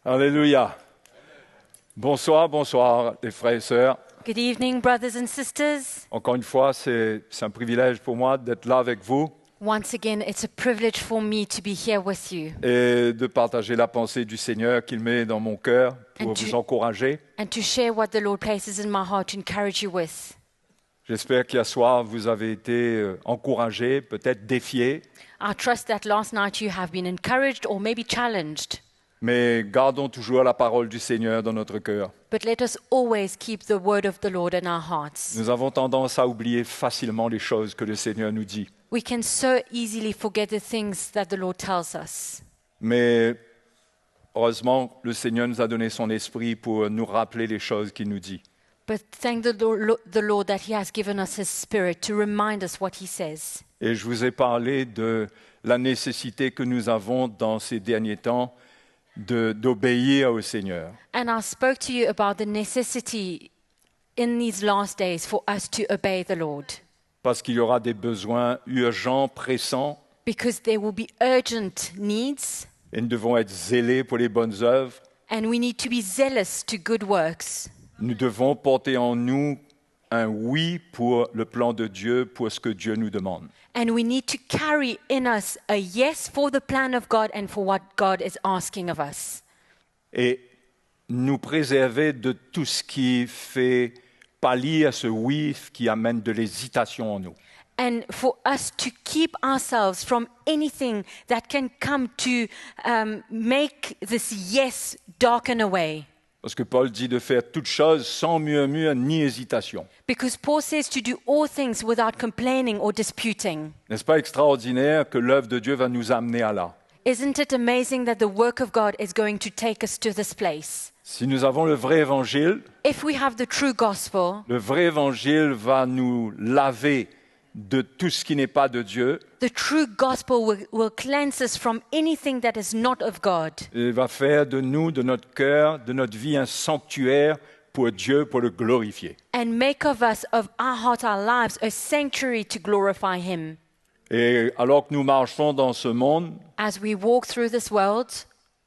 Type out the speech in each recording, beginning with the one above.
Alléluia. Bonsoir les frères et sœurs. Good evening, brothers and sisters. Encore une fois, c'est un privilège pour moi d'être là avec vous Once again, it's a privilege for me to be here with you et de partager la pensée du Seigneur qu'il met dans mon cœur pour vous encourager. and to share what the Lord places in my heart to encourage you with. J'espère qu'hier soir, vous avez été encouragés, peut-être défiés, I trust that last night you have been encouraged or maybe challenged. mais gardons toujours la parole du Seigneur dans notre cœur. But let us always keep the word of the Lord in our hearts. Nous avons tendance à oublier facilement les choses que le Seigneur nous dit. We can so easily forget the things that the Lord tells us. Mais heureusement, le Seigneur nous a donné son esprit pour nous rappeler les choses qu'il nous dit. But thank the Lord that He has given us His Spirit to remind us what He says. Et je vous ai parlé de la nécessité que nous avons dans ces derniers temps d'obéir au Seigneur. And I spoke to you about the necessity in these last days for us to obey the Lord. Parce qu'il y aura des besoins urgents, pressants, Because there will be urgent needs, et nous devons être zélés pour les bonnes œuvres. and we need to be zealous to good works. Nous devons porter en nous un oui pour le plan de Dieu, pour ce que Dieu nous demande. And we need to carry in us a yes for the plan of God and for what God is asking of us. Et nous préserver de tout ce qui fait pâlir ce oui qui amène de l'hésitation en nous. And for us to keep ourselves from anything that can come to make this yes darken away. Parce que Paul dit de faire toutes choses sans murmure ni hésitation. Because Paul says to do all things without complaining or disputing. N'est-ce pas extraordinaire que l'œuvre de Dieu va nous amener à là? Isn't it amazing that the work of God is going to take us to this place? Si nous avons le vrai évangile, If we have the true gospel, le vrai évangile va nous laver de tout ce qui n'est pas de Dieu. the true gospel will cleanse us from anything that is not of God. Il va faire de nous, de notre cœur, de notre vie un sanctuaire pour Dieu, pour le glorifier. And make of us, of our heart, our lives, a sanctuary to glorify Him. Et alors que nous marchons dans ce monde, As we walk through this world,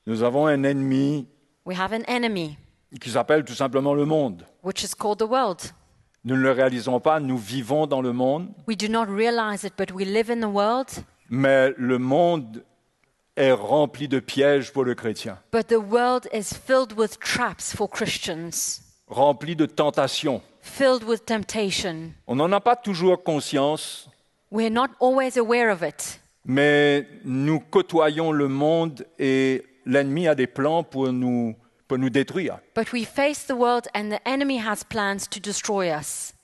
nous avons un ennemi we have an enemy, qui s'appelle tout simplement le monde. which is called the world. Nous ne le réalisons pas, nous vivons dans le monde, We do not realize it, but we live in the world. mais le monde est rempli de pièges pour le chrétien, But the world is filled with traps for Christians, rempli de tentations. filled with temptation. On n'en a pas toujours conscience, We're not always aware of it, mais nous côtoyons le monde et l'ennemi a des plans pour nous détruire. but we face the world and the enemy has plans to destroy us.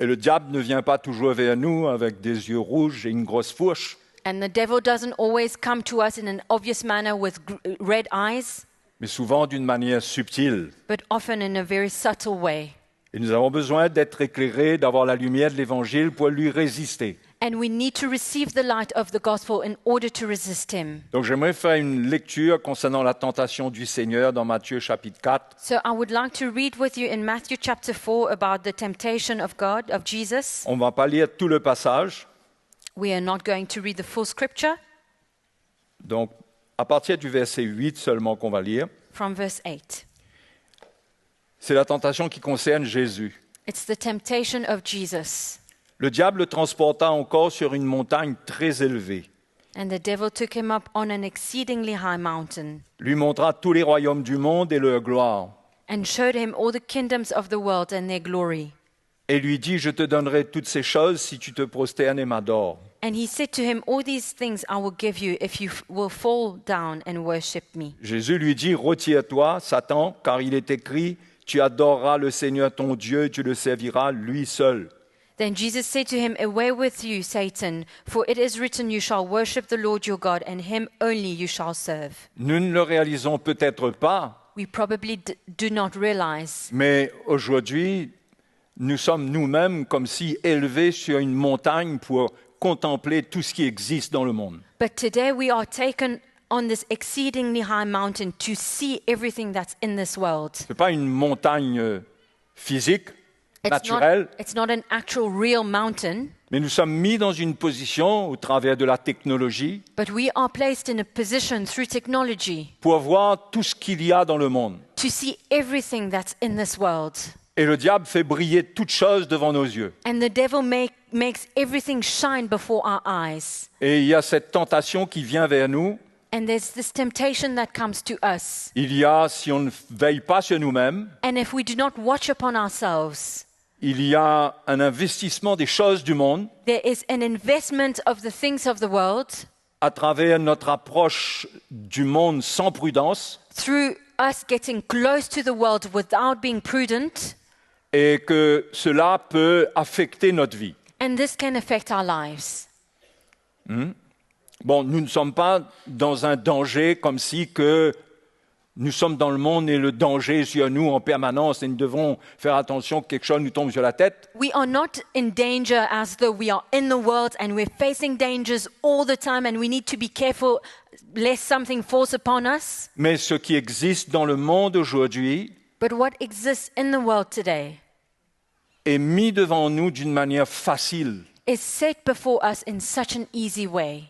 Et le diable ne vient pas toujours vers nous avec des yeux rouges et une grosse fourche, And the devil doesn't always come to us in an obvious manner with red eyes, mais souvent d'une manière subtile. but often in a very subtle way. Et nous avons besoin d'être éclairés, d'avoir la lumière de l'Évangile pour lui résister. And we need to receive the light of the gospel in order to resist him. Donc j'aimerais faire une lecture concernant la tentation du Seigneur dans Matthieu chapitre 4. So I would like to read with you in Matthew chapter 4 about the temptation of God, of Jesus. On ne va pas lire tout le passage. We are not going to read the full scripture Donc à partir du verset 8 seulement qu'on va lire. from verse 8. C'est la tentation qui concerne Jésus. It's the temptation of Jesus. Le diable le transporta encore sur une montagne très élevée, And the devil took him up on an exceedingly high mountain lui montra tous les royaumes du monde et leur gloire, and showed him all the kingdoms of the world and their glory. et lui dit, je te donnerai toutes ces choses si tu te prosternes et m'adores. And he said to him, all these things I will give you if you will fall down and worship me. Jésus lui dit, retire-toi, Satan, car il est écrit, tu adoreras le Seigneur ton Dieu et tu le serviras lui seul. Then Jesus said to him, away with you, Satan, for it is written, you shall worship the Lord your God, and him only you shall serve. Nous ne le réalisons peut-être pas, We probably do not realize, mais aujourd'hui, nous sommes nous-mêmes comme si élevés sur une montagne pour contempler tout ce qui existe dans le monde. but today we are taken on this exceedingly high mountain to see everything that's in this world. Ce n'est pas une montagne physique, naturelle, It's not an actual real mountain, Mais nous sommes mis dans une position, au travers de la technologie, but we are placed in a position through technology pour voir tout ce qu'il y a dans le monde. to see everything that's in this world. Et le diable fait briller toutes choses devant nos yeux. And the devil makes everything shine before our eyes. Et il y a cette tentation qui vient vers nous. And there's this temptation that comes to us. Il y a, si on ne veille pas sur nous-mêmes, And if we do not watch upon ourselves, il y a un investissement des choses du monde there is an investment of the things of the world à travers notre approche du monde sans prudence through us getting close to the world without being prudent. et que cela peut affecter notre vie. And this can affect our lives. Bon, nous ne sommes pas dans un danger comme si que nous sommes dans le monde et le danger est sur nous en permanence et nous devons faire attention que quelque chose nous tombe sur la tête. We are not in danger as though we are in the world and we're facing dangers all the time and we need to be careful lest something falls upon us. Mais ce qui existe dans le monde aujourd'hui But what exists in the world today est mis devant nous d'une manière facile. is set before us in such an easy way.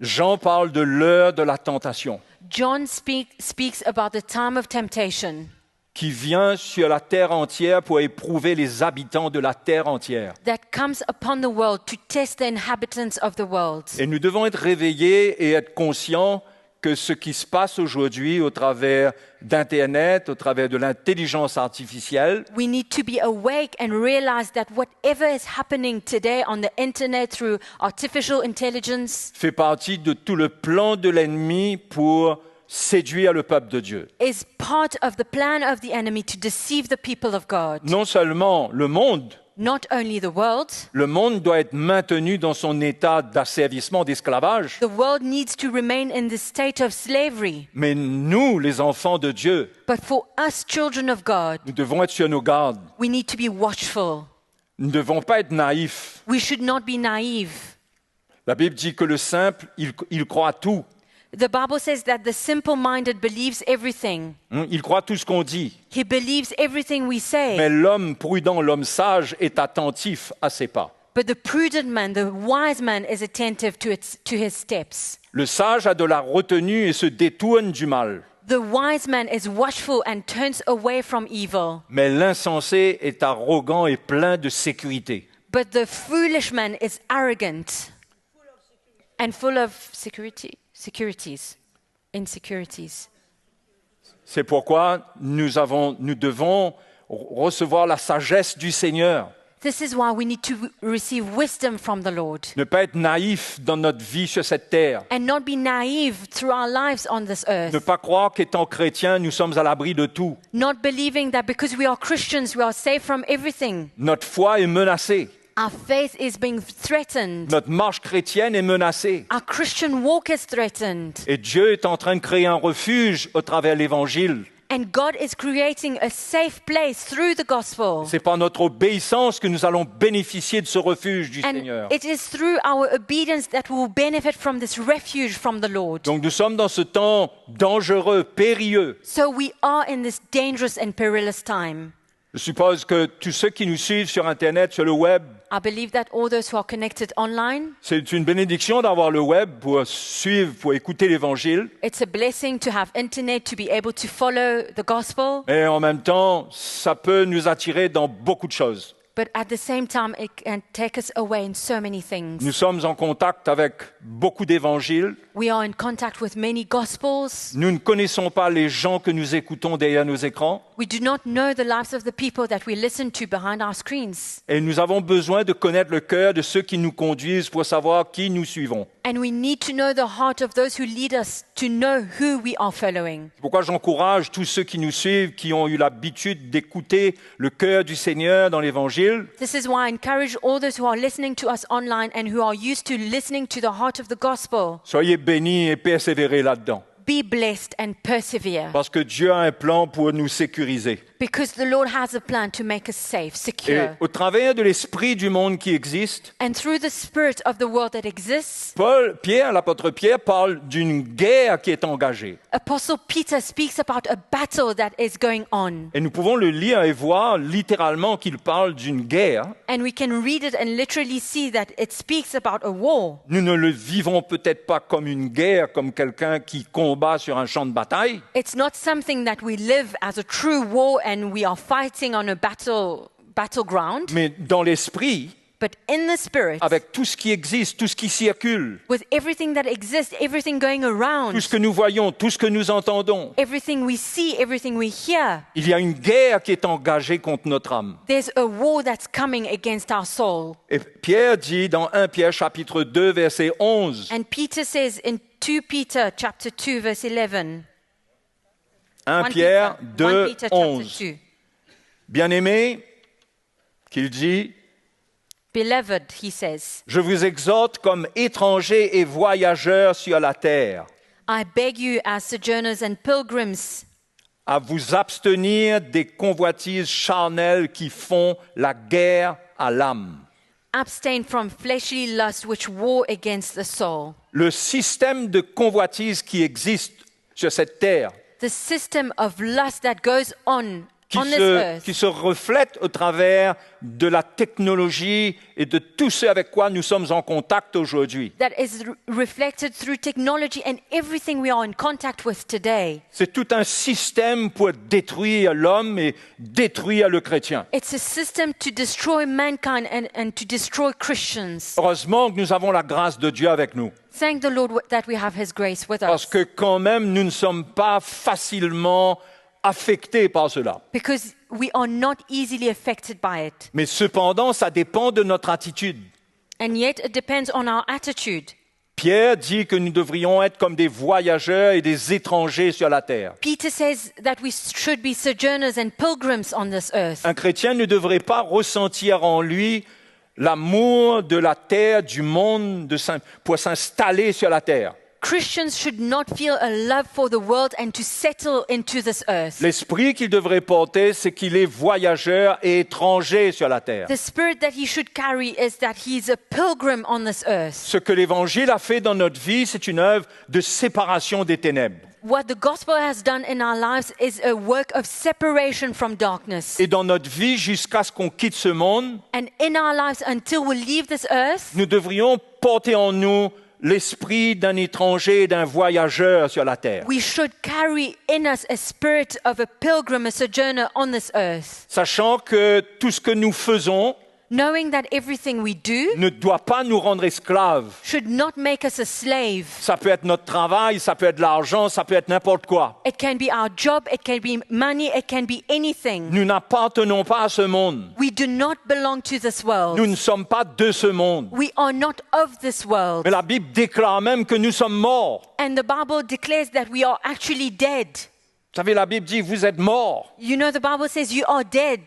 Jean parle de l'heure de la tentation John speaks about the time of temptation qui vient sur la terre entière pour éprouver les habitants de la terre entière. that comes upon the world to test the inhabitants of the world. Et nous devons être réveillés et être conscients que ce qui se passe aujourd'hui au travers d'Internet, au travers de l'intelligence artificielle, We need to be awake and realize that whatever is happening today on the internet through artificial intelligence fait partie de tout le plan de l'ennemi pour séduire le peuple de Dieu. is part of the plan of the enemy to deceive the people of God. Non seulement Not only the world, le monde doit être maintenu dans son état d'asservissement, d'esclavage, the world needs to remain in the state of slavery. mais nous, les enfants de Dieu, But for us, children of God, nous devons être sur nos gardes. we need to be watchful. Nous ne devons pas être naïfs. We should not be naive. La Bible dit que le simple, il croit à tout. The Bible says that the simple-minded believes everything. Il croit tout ce qu'on dit. He believes everything we say. Mais l'homme prudent, l'homme sage est attentif à ses pas. But the prudent man, the wise man, is attentive to his steps. Le sage a de la retenue et se détourne du mal. The wise man is watchful and turns away from evil. Mais l'insensé est arrogant et plein de sécurité. But the foolish man is arrogant and full of insecurities. C'est pourquoi nous devons recevoir la sagesse du Seigneur. This is why we need to receive wisdom from the Lord Ne pas être naïf dans notre vie sur cette terre. and not be naive through our lives on this Ne earth. pas croire qu'étant chrétien, nous sommes à l'abri de tout. Not believing that because we are Christians, we are safe from everything. Notre foi est menacée. Our faith is being threatened. Notre marche chrétienne est menacée. Our Christian walk is threatened. Et Dieu est en train de créer un refuge au travers de l'Évangile. And God is creating a safe place through the gospel. C'est par notre obéissance que nous allons bénéficier de ce refuge du And Seigneur. it is through our obedience that we will benefit from this refuge from the Lord. Donc nous sommes dans ce temps dangereux, périlleux. So we are in this dangerous and perilous time. Je suppose que tous ceux qui nous suivent sur Internet, sur le web, I believe that all those who are connected online, c'est une bénédiction d'avoir le web pour suivre, pour écouter l'Évangile. it's a blessing to have internet to be able to follow the gospel. Et en même temps, ça peut nous attirer dans beaucoup de choses. But at the same time, it can take us away in so many things. Nous sommes en contact avec beaucoup d'évangiles. We are in contact with many gospels. Nous ne connaissons pas les gens que nous écoutons derrière nos écrans. We do not know the lives of the people that we listen to behind our screens. Et nous avons besoin de connaître le cœur de ceux qui nous conduisent pour savoir qui nous suivons. And we need to know the heart of those who lead us to know who we are following. C'est pourquoi j'encourage tous ceux qui nous suivent, qui ont eu l'habitude d'écouter le cœur du Seigneur dans l'Évangile, This is why I encourage all those who are listening to us online and who are used to listening to the heart of the gospel. soyez bénis et persévérez là-dedans. be blessed and persevere. Parce que Dieu a un plan pour nous sécuriser. Because the Lord has a plan to make us safe, Et secure. au travers de l'esprit du monde qui existe, And through the spirit of the world that exists, l'apôtre Pierre parle d'une guerre qui est engagée. Apostle Peter speaks about a battle that is going on. Et nous pouvons le lire et voir littéralement qu'il parle d'une guerre. And we can read it and literally see that it speaks about a war. Nous ne le vivons peut-être pas comme une guerre, comme quelqu'un qui combat sur un champ de bataille, It's not something that we live as a true war and we are fighting on a battleground, mais dans l'esprit, but in the spirit, avec tout ce qui existe, tout ce qui circule, with everything that exists, everything going around, tout ce que nous voyons, tout ce que nous entendons, everything we see, everything we hear, il y a une guerre qui est engagée contre notre âme. there's a war that's coming against our soul. Et Pierre dit dans 1 Pierre chapitre 2 verset 11, And Peter says in 2 Peter chapter 2 verse 11, 1 1 Pierre Peter 2, chapter 11, 2. bien-aimés, qu'il dit, Beloved, he says, je vous exhorte comme étrangers et voyageurs sur la terre, I beg you as sojourners and pilgrims à vous abstenir des convoitises charnelles qui font la guerre à l'âme. abstain from fleshly lust which war against the soul. Le système de convoitise qui existe sur cette terre, The system of lust that goes on this qui earth, se reflète au travers de la technologie et de tout ce avec quoi nous sommes en contact aujourd'hui. that is reflected through technology and everything we are in contact with today. C'est tout un système pour détruire l'homme et détruire le chrétien. It's a system to destroy mankind and to destroy Christians. Heureusement que nous avons la grâce de Dieu avec nous, Thank the Lord that we have His grace with parce us. que quand même, nous ne sommes pas facilement affectés par cela. Because we are not easily affected by it. Mais cependant, ça dépend de notre attitude. And yet it depends on our attitude. Pierre dit que nous devrions être comme des voyageurs et des étrangers sur la terre. Peter says that we should be sojourners and pilgrims on this earth. Un chrétien ne devrait pas ressentir en lui l'amour de la terre, du monde, pour s'installer sur la terre. Christians should not feel a love for the world and to settle into this earth. L'esprit qu'il devrait porter, c'est qu'il est voyageur et étranger sur la terre. The spirit that he should carry is that he is a pilgrim on this earth. Ce que l'Évangile a fait dans notre vie, c'est une œuvre de séparation des ténèbres. What the gospel has done in our lives is a work of separation from darkness. Et dans notre vie, jusqu'à ce qu'on quitte ce monde, And in our lives until we leave this earth, nous devrions porter en nous l'esprit d'un étranger et d'un voyageur sur la terre. we should carry in us a spirit of a pilgrim, a sojourner on this earth, Sachant que tout ce que nous faisons knowing that everything we do ne doit pas nous rendre esclaves. should not make us a slave. Ça peut être notre travail, ça peut être l'argent, ça peut être n'importe quoi. It can be our job, it can be money, it can be anything. Nous n'appartenons pas à ce monde. We do not belong to this world. Nous ne sommes pas de ce monde. We are not of this world. Mais la Bible déclare même que nous sommes morts. And the Bible declares that we are actually dead. Vous savez, la Bible dit, vous êtes morts. You know, the Bible says you are dead.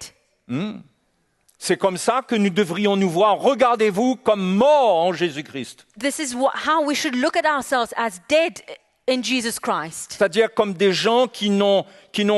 C'est comme ça que nous devrions nous voir. Regardez-vous comme morts en Jésus-Christ. This is how we should look at ourselves, as dead in Jesus Christ. C'est-à-dire comme des gens qui n'ont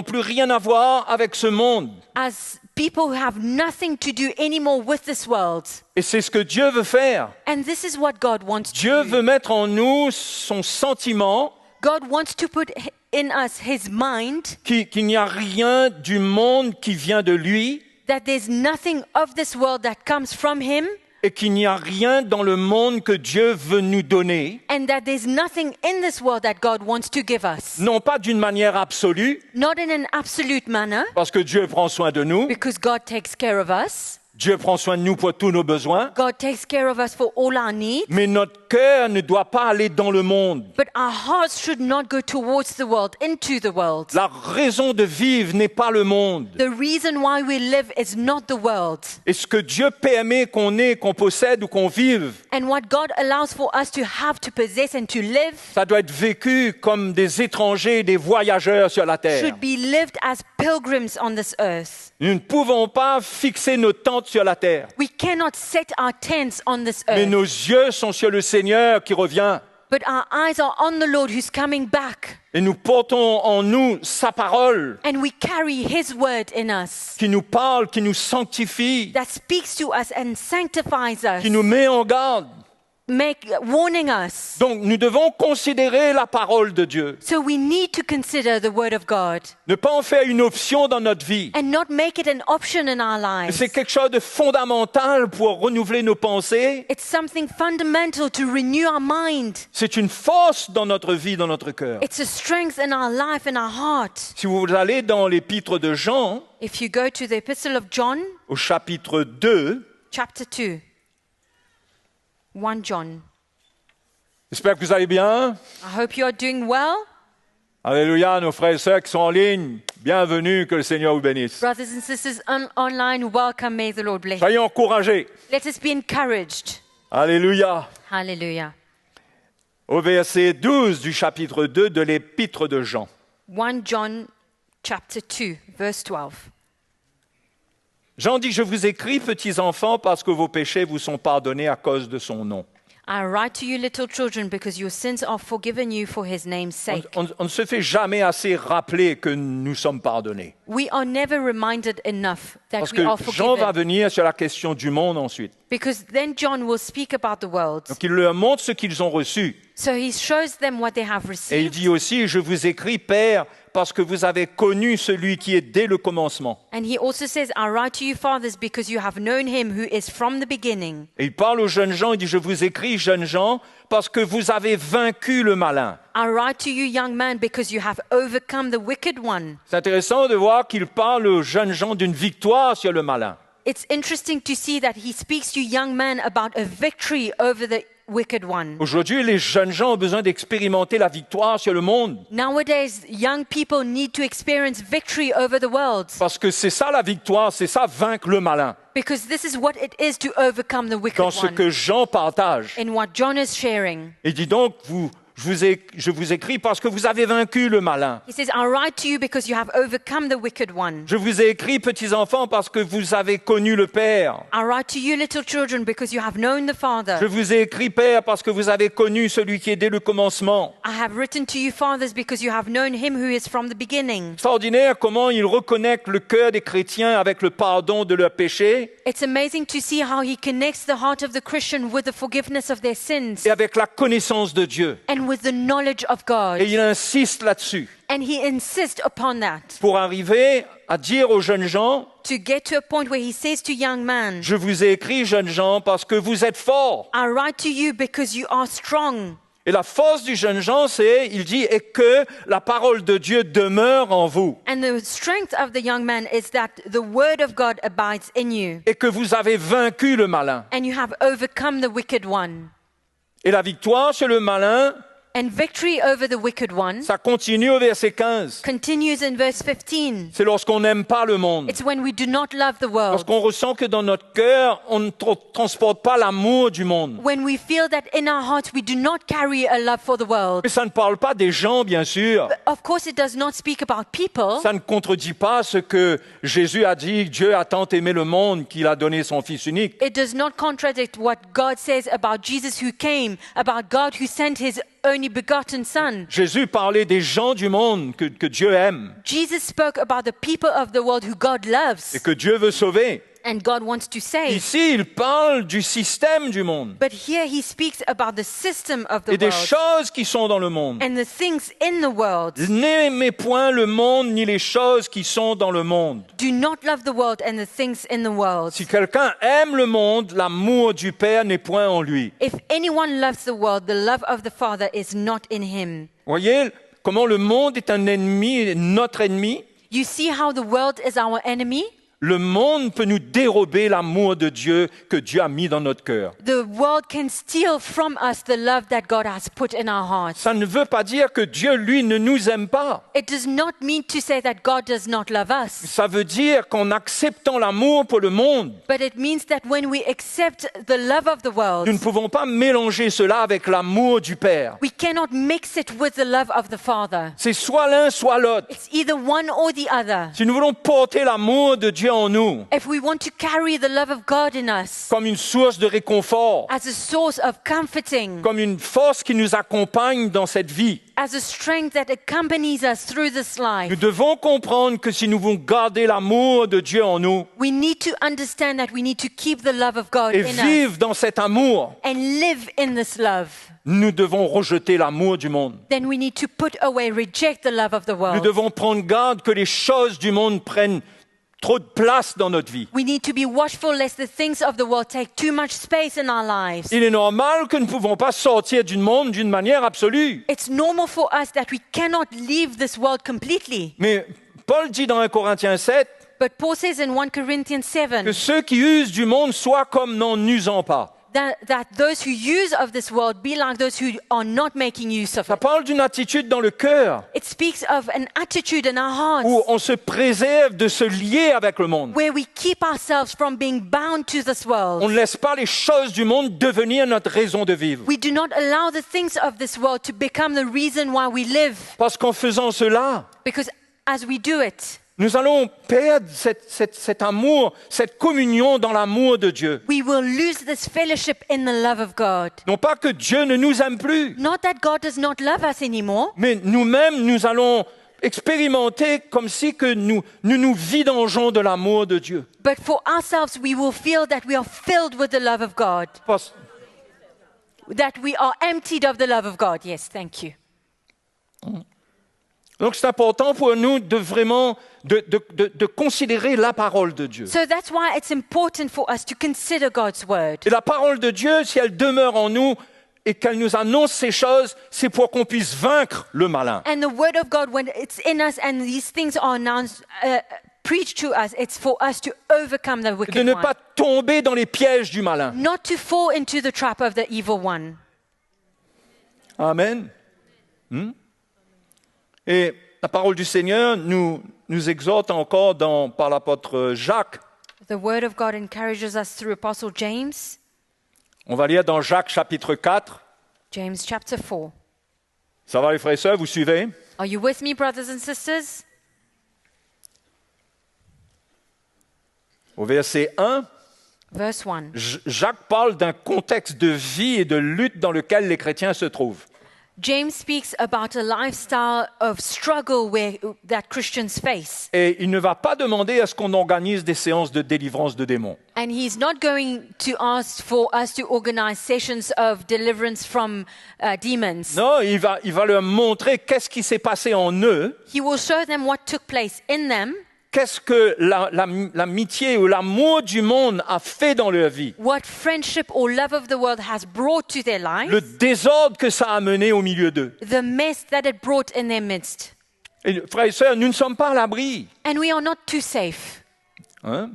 plus rien à voir avec ce monde. As people who have nothing to do anymore with this world. Et c'est ce que Dieu veut faire. And this is what God wants Dieu to do. veut mettre en nous son sentiment God wants to put in us His mind qu'il n'y a rien du monde qui vient de lui that there's nothing of this world that comes from Him, et qu'il n'y a rien dans le monde que Dieu veut nous donner, and that there's nothing in this world that God wants to give us. non pas d'une manière absolue, Not in an absolute manner, parce que Dieu prend soin de nous, because God takes care of us. Dieu prend soin de nous pour tous nos besoins, God takes care of us for all our needs. mais notre cœur ne doit pas aller dans le monde. But our hearts should not go towards the world, into the world. La raison de vivre n'est pas le monde. The reason why we live is not the world. Et ce que Dieu permet qu'on ait, qu'on possède ou qu'on vive, And what God allows for us to have, to possess, and to live ça doit être vécu comme des étrangers, des voyageurs sur la terre. should be lived as pilgrims on this earth. Nous ne pouvons pas fixer nos tentes sur la terre, We cannot set our tents on this mais earth. nos yeux sont sur le Seigneur qui revient. but our eyes are on the Lord who's coming back. Et nous portons en nous sa parole And we carry his word in us qui nous parle, qui nous sanctifie, that speaks to us and sanctifies us, qui nous met en garde. warning us. Donc nous devons considérer la parole de Dieu. So we need to consider the word of God Ne pas en faire une option dans notre vie. and not make it an option in our lives. C'est quelque chose de fondamental pour renouveler nos pensées. It's something fundamental to renew our mind. C'est une force dans notre vie, dans notre cœur. It's a strength in our life, in our heart. Si vous allez dans l'épître de Jean, If you go to the Epistle of John, au chapitre 2, chapter 2, 1 John. j'espère que vous allez bien. I hope you are doing well. Alléluia, nos frères et sœurs qui sont en ligne, bienvenue, que le Seigneur vous bénisse. Brothers and sisters online, welcome. May the Lord bless you. Soyez encouragés. Let us be encouraged. Alléluia. Hallelujah. Au verset 12 du chapitre 2 de l'épître de Jean. 1 John chapter 2, verse 12. Jean dit, je vous écris, petits enfants, parce que vos péchés vous sont pardonnés à cause de son nom. I write to you, little children, because your sins are forgiven you for his name's sake. On ne se fait jamais assez rappeler que nous sommes pardonnés. We are never reminded enough that Parce we are que Jean va forgiven. venir sur la question du monde ensuite. Because then John will speak about the world. Donc il leur montre ce qu'ils ont reçu. So he shows them what they have Et il received. dit aussi, je vous écris, Père, parce que vous avez connu celui qui est dès le commencement. And he also says, I write to you, fathers, because you have known him who is from the beginning. Et il parle aux jeunes gens, il dit, je vous écris, jeunes gens, parce que vous avez vaincu le malin. I write to you, young man, because you have overcome the wicked one. C'est intéressant de voir qu'il parle aux jeunes gens d'une victoire sur le malin. It's interesting to see that he speaks to young men about a victory over the wicked one. Aujourd'hui, les jeunes gens ont besoin d'expérimenter la victoire sur le monde. Nowadays, young people need to experience victory over the world Parce que c'est ça la victoire, c'est ça vaincre le malin. because this is what it is to overcome the wicked Dans ce one. que Jean partage. In what John is sharing, Il dit donc, je vous écris parce que vous avez vaincu le malin. he says, I write to you because you have overcome the wicked one. Je vous ai écrit, petits enfants, parce que vous avez connu le Père. I write to you, little children, because you have known the Je Father. vous ai écrit, Père, parce que vous avez connu celui qui est dès le commencement. I have written to you, fathers, because you have known him who is from the beginning. Extraordinaire comment il reconnecte le cœur des chrétiens avec le pardon de leurs péchés It's amazing to see how he connects the heart of the Christian with the forgiveness of their sins et avec la connaissance de Dieu. and with the knowledge of God. Et il insiste là-dessus And he insists upon that pour arriver à dire aux jeunes gens, to get to a point where he says to young man, je vous ai écrit, jeunes gens, parce que vous êtes forts. I write to you because you are strong. Et la force du jeune gens, c'est, il dit, et que la parole de Dieu demeure en vous. And the strength of the young man is that the word of God abides in you Et que vous avez vaincu le malin. and you have overcome the wicked one. Et la victoire sur le malin, And victory over the wicked one ça continue au verset 15. continues in verse 15. C'est lorsqu'on n'aime pas le monde. It's when we do not love the world. Lorsqu'on ressent que dans notre cœur, on ne transporte pas l'amour du monde. When we feel that in our hearts we do not carry a love for the world. Mais ça ne parle pas des gens, bien sûr. Of course, it does not speak about people. Ça ne contredit pas ce que Jésus a dit. Dieu a tant aimé le monde qu'il a donné son Fils unique. It does not contradict what God says about Jesus who came, about God who sent his only begotten Son. Jésus parlait des gens du monde que Dieu aime Jesus spoke about the people of the world who God et loves que Dieu veut sauver. and God wants to save. Ici, il parle du système du monde But here he speaks about the system of the et des world choses qui sont dans le monde. and the things in the world. N'aimez point le monde ni les choses qui sont dans le monde. Do not love the world and the things in the world. Si quelqu'un aime le monde, l'amour du Père n'est point en lui. If anyone loves the world, the love of the Father is not in him. Voyez comment le monde est un ennemi, notre ennemi. You see how the world is our enemy? Le monde peut nous dérober l'amour de Dieu que Dieu a mis dans notre cœur. The world can steal from us the love that God has put in our hearts. Ça ne veut pas dire que Dieu, lui, ne nous aime pas. It does not mean to say that God does not love us, Ça veut dire qu'en acceptant l'amour pour le monde, but it means that when we accept the love of the world, nous ne pouvons pas mélanger cela avec l'amour du Père. we cannot mix it with the love of the Father. C'est soit l'un, soit l'autre. It's either one or the other. Si nous voulons porter l'amour de Dieu Dieu en nous if we want to carry the love of God in us comme une source de réconfort, as a source of comforting, comme une force qui nous accompagne dans cette vie, as a strength that accompanies us through this nous life, devons comprendre que si nous voulons garder l'amour de Dieu en nous we need to understand that we need to keep the love of God et in us vivre dans cet amour, and live in this love. nous devons rejeter l'amour du monde. Then we need to put away, reject the love of the Nous world. devons prendre garde que les choses du monde prennent trop de place dans notre vie. We need to be watchful lest the things of the world take too much space in our lives. Il est normal que nous ne pouvons pas sortir du monde d'une manière absolue. It's normal for us that we cannot leave this world completely. Mais Paul dit dans 1 Corinthiens 7 But Paul says in 1 Corinthians 7 que ceux qui usent du monde soient comme n'en usant pas. that those who use of this world be like those who are not making use of Ça it. parle d'une attitude dans le cœur It speaks of an attitude in our hearts où on se préserve de se lier avec le monde. where we keep ourselves from being bound to this On world. ne laisse pas les choses du monde devenir notre raison de vivre. We do not allow the things of this world to become the reason why we live. Parce qu'en faisant cela, Because as we do it, nous allons perdre cet amour, cette communion dans l'amour de Dieu. we will lose this fellowship in the love of God. Non pas que Dieu ne nous aime plus, Not that God does not love us anymore, mais nous-mêmes, nous allons expérimenter comme si que nous vidangeons de l'amour de Dieu. but for ourselves we will feel that we are filled with the love of God, that we are emptied of the love of God. Yes, thank you. Donc c'est important pour nous de vraiment de considérer la parole de Dieu. So that's why it's important for us to consider God's word. Et la parole de Dieu, si elle demeure en nous et qu'elle nous annonce ces choses, c'est pour qu'on puisse vaincre le malin. And the word of God, when it's in us and these things are announced, preached to us, it's for us to overcome the Et de wicked ne one. pas tomber dans les pièges du malin. Not to fall into the trap of the evil one. Amen. Et la parole du Seigneur nous exhorte encore par l'apôtre Jacques. The word of God encourages us through Apostle James. On va lire dans Jacques chapitre 4. James chapter 4. Ça va les frères et sœurs, vous suivez? Are you with me, brothers and sisters? Au verset 1, Verse 1. Jacques parle d'un contexte de vie et de lutte dans lequel les chrétiens se trouvent. James speaks about a lifestyle of struggle that Christians face. Et il ne va pas demander à ce qu'on organise des séances de délivrance de démons. And he's not going to ask for us to organize sessions of deliverance from demons. Non, il va leur montrer qu'est-ce qui s'est passé en eux, He will show them what took place in them, qu'est-ce que l'amitié ou l'amour du monde a fait dans leur vie, what friendship or love of the world has brought to their le lives, désordre que ça a amené au milieu d'eux. the mess that it brought in their midst. Et, frères et sœurs, nous ne sommes pas à l'abri. And we are not too safe. Hein?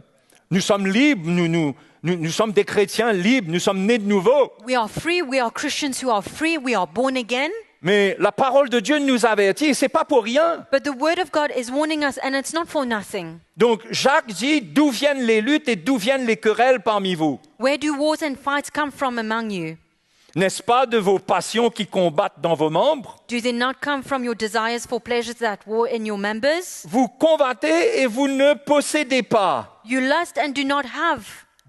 Nous sommes libres, nous sommes des chrétiens libres, nous sommes nés de nouveau. We are free, we are Christians who are free, we are born again. Mais la parole de Dieu nous avertit, et ce n'est pas pour rien. But the word of God is warning us, and it's not for nothing. Donc Jacques dit, d'où viennent les luttes et d'où viennent les querelles parmi vous? Where do wars and fights come from among you? N'est-ce pas de vos passions qui combattent dans vos membres? Do they not come from your desires for pleasures that war in your members? Vous combattez et vous ne possédez pas. You lust and do not have.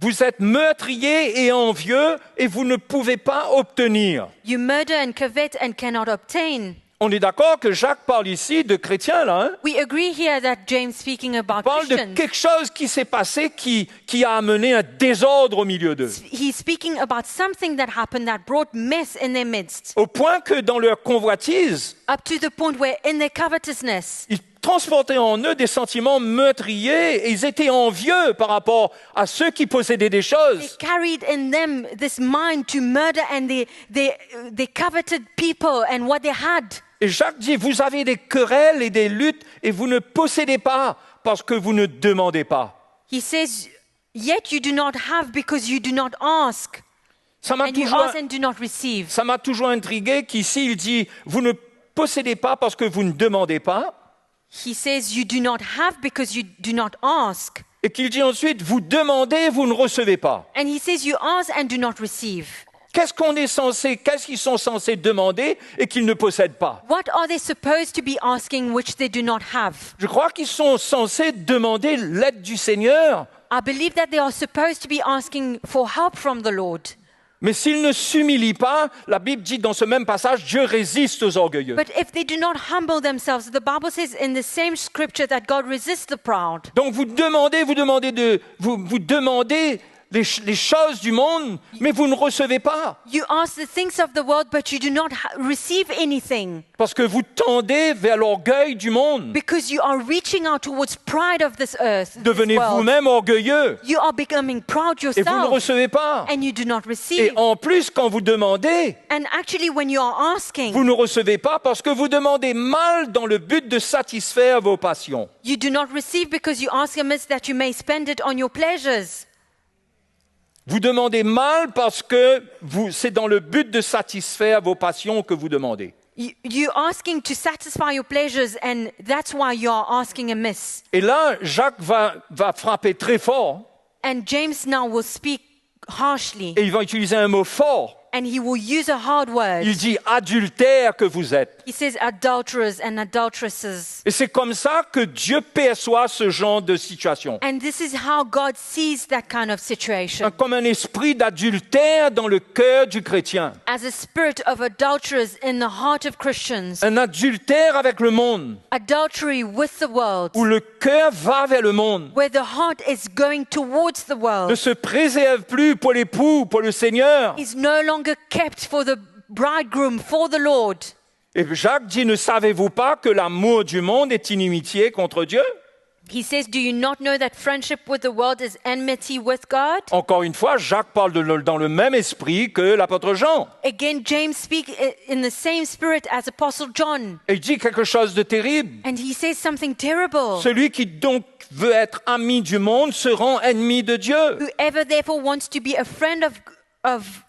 Vous êtes meurtriers et envieux et vous ne pouvez pas obtenir. You murder and covet and cannot obtain. On est d'accord que Jacques parle ici de chrétiens, là. Hein? We agree here that James speaking Il about parle de Christians. quelque chose qui s'est passé qui a amené un désordre au milieu d'eux. He's speaking about something that happened that brought mess in their midst. Au point que dans leur convoitise, Up to the point where in their covetousness, ils transportaient en eux des sentiments meurtriers et ils étaient envieux par rapport à ceux qui possédaient des they choses. carried in them this mind to murder and they coveted people and what they had. Et Jacques dit, vous avez des querelles et des luttes et vous ne possédez pas parce que vous ne demandez pas. He says, yet you do not have because you do not ask. Ça m'a And you toujours, ask and do not receive. ça m'a toujours intrigué qu'ici il dit, vous ne possédez pas parce que vous ne demandez pas. He says, you do not have because you do not ask. Et qu'il dit ensuite, vous demandez, vous ne recevez pas. And he says, you ask and do not receive. qu'est-ce qu'ils sont censés demander et qu'ils ne possèdent pas? What are they supposed to be asking which they do not have? Je crois qu'ils sont censés demander l'aide du Seigneur. I believe that they are supposed to be asking for help from the Lord. Mais s'ils ne s'humilient pas, la Bible dit dans ce même passage, Dieu résiste aux orgueilleux. But if they do not humble themselves, the Bible says in the same scripture that God resists the proud. Donc vous demandez les choses du monde, mais vous ne recevez pas. You ask the things of the world, but you do not receive anything. Parce que vous tendez vers l'orgueil du monde. Because you are reaching out towards pride of this earth, this Devenez world. vous-même orgueilleux You are becoming proud et vous ne yourself, recevez pas. and you do not Et receive. en plus, quand vous demandez, And actually, when you are asking, vous ne recevez pas parce que vous demandez mal dans le but de satisfaire vos passions. you do not receive because you ask amiss that you may spend it on your pleasures. Vous demandez mal parce que c'est dans le but de satisfaire vos passions que vous demandez. You're asking to satisfy your pleasures, and that's why you are asking amiss. Et là, Jacques va frapper très fort And James now will speak harshly, et il va utiliser un mot fort. and he will use a hard word. Il dit adultère que vous êtes. He says adulterers and adulteresses. Et c'est comme ça que Dieu perçoit ce genre de situation. And this is how God sees that kind of situation. Comme un esprit d'adultère dans le cœur du chrétien. As a spirit of adulterers in the heart of Christians. Un adultère avec le monde. Adultery with the world. Où le cœur va vers le monde. Where the heart is going towards the world. Ne se préserve plus pour l'époux, pour le Seigneur. Is no longer kept for the bridegroom, for the Lord. Et Jacques dit, ne savez-vous pas que l'amour du monde est inimitié contre Dieu? He says, do you not know that friendship with the world is enmity with God? Encore une fois, Jacques parle dans le même esprit que l'apôtre Jean. Again, James speaks in the same spirit as Apostle John. Et il dit quelque chose de terrible. And he says something terrible. Celui qui donc veut être ami du monde se rend ennemi de Dieu. Whoever therefore wants to be a friend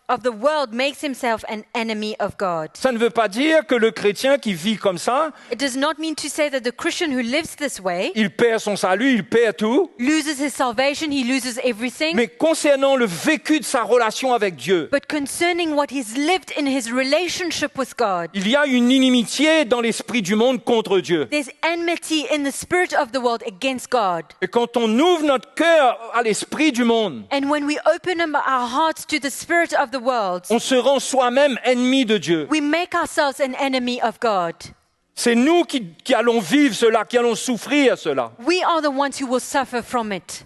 of the world makes himself an enemy of God. Ça ne veut pas dire que le chrétien qui vit comme ça, It does not mean to say that the Christian who lives this way il perd son salut, il perd tout. loses his salvation, he loses everything. Mais concernant le vécu de sa relation avec Dieu, But concerning what he's lived in his relationship with God, il y a une inimitié dans l'esprit du monde contre Dieu. there's enmity in the spirit of the world against God. Et quand on ouvre notre cœur à l'esprit du monde, And when we open our hearts to the spirit of the world, on se rend soi-même ennemi de Dieu. we make ourselves an enemy of God. C'est nous qui allons vivre cela, qui allons souffrir cela. We are the ones who will suffer from it.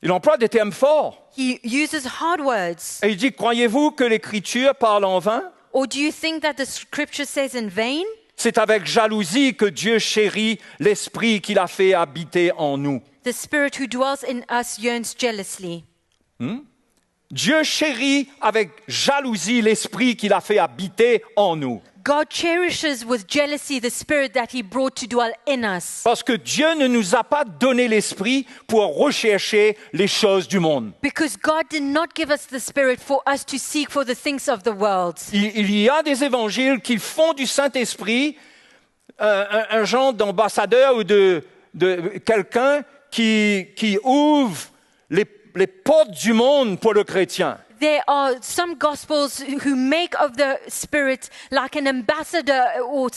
Il emploie des termes forts. He uses hard words. Et il dit, croyez-vous que l'Écriture parle en vain? Or do you think that the scripture says in vain? C'est avec jalousie que Dieu chérit l'esprit qu'il a fait habiter en nous. The spirit who dwells in us yearns jealously. Dieu chérit avec jalousie l'esprit qu'il a fait habiter en nous. God cherishes with jealousy the spirit that he brought to dwell in us. Parce que Dieu ne nous a pas donné l'esprit pour rechercher les choses du monde. Because God did not give us the spirit for us to seek for the things of the world. Il y a des évangiles qui font du Saint-Esprit un genre d'ambassadeur ou de quelqu'un qui ouvre les portes du monde pour le chrétien. There are some gospels who make of the Spirit like an ambassador or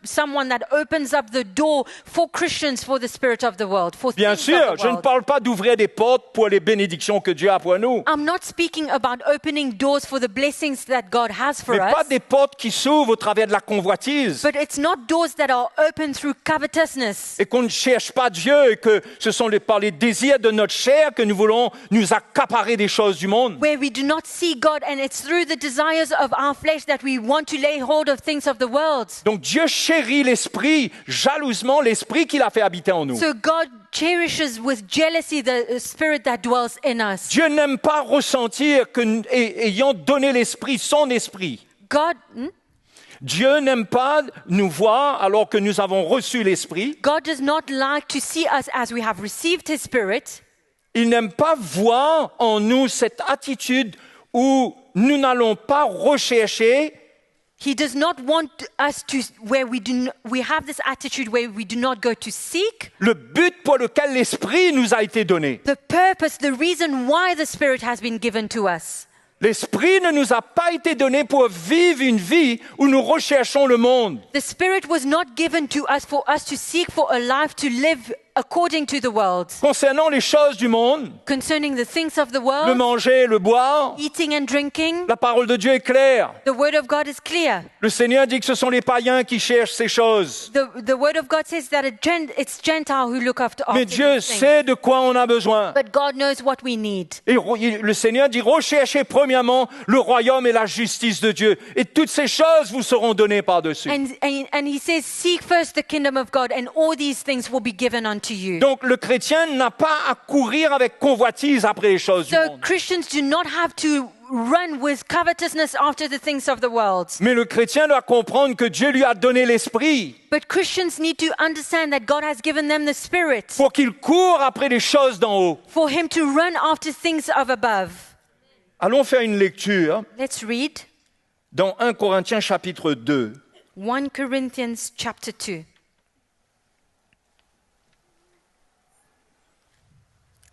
someone that opens up the door for Christians for the Spirit of the world. For Bien things sûr, of the je ne world. parle pas d'ouvrir des portes pour les bénédictions que Dieu a pour nous, I'm not speaking about opening doors for the blessings that God has for mais pas us, des portes qui s'ouvrent au travers de la convoitise but it's not doors that are open through covetousness. et qu'on ne cherche pas Dieu et que ce sont par les désirs de notre chair que nous voulons nous accaparer des choses du monde. Where we do not see God, and it's through the desires of our flesh that we want to lay hold of things of the world. Donc Dieu chérit l'esprit, jalousement l'esprit qu'il a fait habiter en nous. So God cherishes with jealousy the spirit that dwells in us. Dieu n'aime pas ressentir ayant donné l'esprit, son esprit. Dieu n'aime pas nous voir alors que nous avons reçu l'esprit. God does not like to see us as we have received His Spirit. Il n'aime pas voir en nous cette attitude où nous n'allons pas rechercher. He does not want us to, we have this attitude where we do not go to seek Le but pour lequel l'esprit nous a été donné. the purpose, the reason why the Spirit has been given to us. L'Esprit ne nous a pas été donné pour vivre une vie où nous recherchons le monde. The Spirit was not given to us for us to seek for a life to live according to the world. Concernant les choses du monde, Concerning the things of the le world, manger, le boire, eating and drinking, la parole de Dieu est claire. the Word of God is clear. Le Seigneur dit que ce sont les païens qui cherchent ces choses. The Word of God says that it's Gentile who look after Mais Dieu these things. sait de quoi on a besoin. But God knows what we need. Et le Seigneur dit, recherchez premièrement le royaume et la justice de Dieu. Et toutes ces choses vous seront données par-dessus. And he says, seek first the kingdom of God, and all these things will be given unto you. Donc le chrétien n'a pas à courir avec convoitise après les choses du So monde. Christians do not have to run with covetousness after the things of the world. Mais le chrétien doit comprendre que Dieu lui a donné l'esprit But Christians need to understand that God has given them the Spirit pour qu'il court après les choses d'en haut. for him to run after things of above. Allons faire une lecture Let's read dans 1 Corinthiens chapitre 2. 1 Corinthians chapter 2.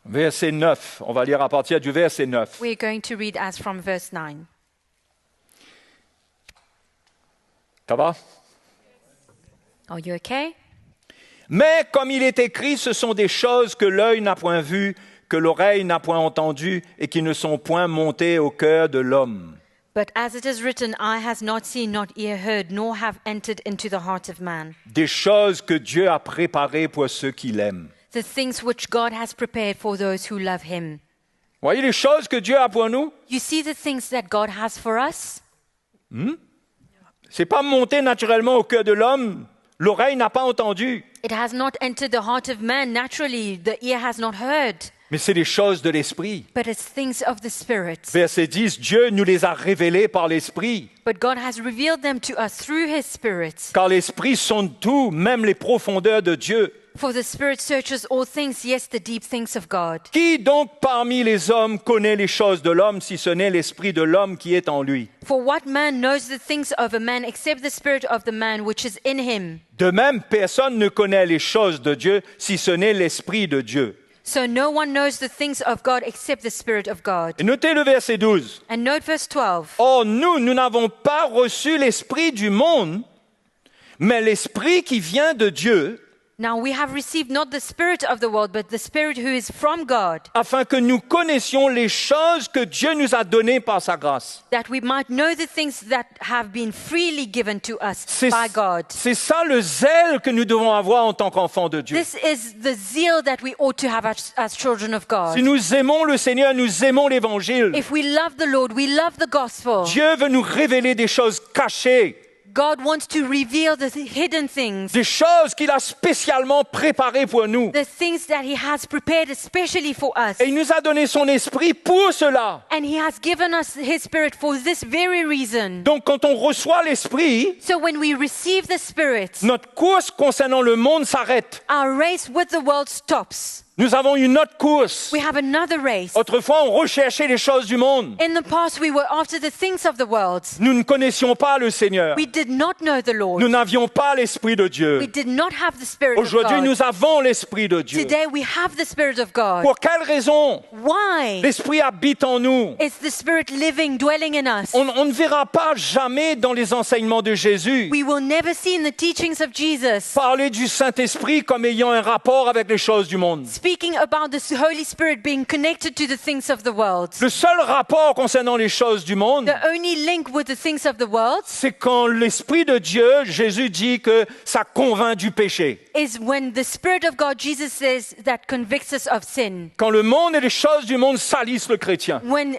Verset 9, on va lire à partir du verset 9. We're going to read as from verse 9. Ça va? Are you okay? Mais comme il est écrit, ce sont des choses que l'œil n'a point vues, que l'oreille n'a point entendues et qui ne sont point montées au cœur de l'homme. But as it is written, eye has not seen, not ear heard, nor have entered into the heart of man. Des choses que Dieu a préparées pour ceux qui l'aiment. The things which God has prepared for those who love him. Voyez les choses que Dieu a pour nous? You see the things that God has for us? C'est pas monté naturellement au cœur de l'homme. L'oreille n'a pas entendu. It has not entered the heart of man naturally. The ear has not heard. Mais c'est des choses de l'esprit. But it's things of the Spirit. Verset 10, Dieu nous les a révélées par l'esprit. But God has revealed them to us through his Spirit. Car l'esprit sonde tout, même les profondeurs de Dieu. For the Spirit searches all things, yes, the deep things of God. Qui donc parmi les hommes connaît les choses de l'homme si ce n'est l'esprit de l'homme qui est en lui? For what man knows the things of a man except the Spirit of the man which is in him? De même, personne ne connaît les choses de Dieu si ce n'est l'esprit de Dieu. So no one knows the things of God except the Spirit of God. Et notez le verset 12. And note verse 12. Or, nous n'avons pas reçu l'esprit du monde, mais l'esprit qui vient de Dieu, Now we have received not the Spirit of the world, but the Spirit who is from God, afin que nous connaissions les choses que Dieu nous a données par sa grâce. that we might know the things that have been freely given to us by God. C'est ça le zèle que nous devons avoir en tant qu'enfants de Dieu. This is the zeal that we ought to have as children of God. Si nous aimons le Seigneur, nous aimons l'Évangile. If we love the Lord, we love the gospel. Dieu veut nous révéler des choses cachées, God wants to reveal the hidden things, des choses qu'il a spécialement préparées pour nous. the things that He has prepared especially for us. Et il nous a donné son esprit pour cela. And He has given us His Spirit for this very reason. Donc quand on reçoit l'esprit, So when we receive the Spirit, notre course concernant le monde s'arrête. our race with the world stops. Nous avons une autre course. We have another race. Autrefois, on recherchait les choses du monde. In the past, we were after the things of the world. Nous ne connaissions pas le Seigneur. We did not know the Lord. Nous n'avions pas l'Esprit de Dieu. We did not have the Spirit of Aujourd'hui, God. nous avons l'Esprit de Dieu. Today, we have the Spirit of God. Pour quelle raison? Why? L'Esprit habite en nous. It's the Spirit living, dwelling in us. On ne verra pas jamais dans les enseignements de Jésus We will never see in the teachings of Jesus parler du Saint-Esprit comme ayant un rapport avec les choses du monde. speaking about the Holy Spirit being connected to the things of the world. Le seul rapport concernant les choses du monde, The only link with the things of the world c'est quand l'Esprit de Dieu, Jésus dit que ça convainc du péché. is when the Spirit of God, Jesus says, that convicts us of sin. Quand le monde et les choses du monde salissent le chrétien. When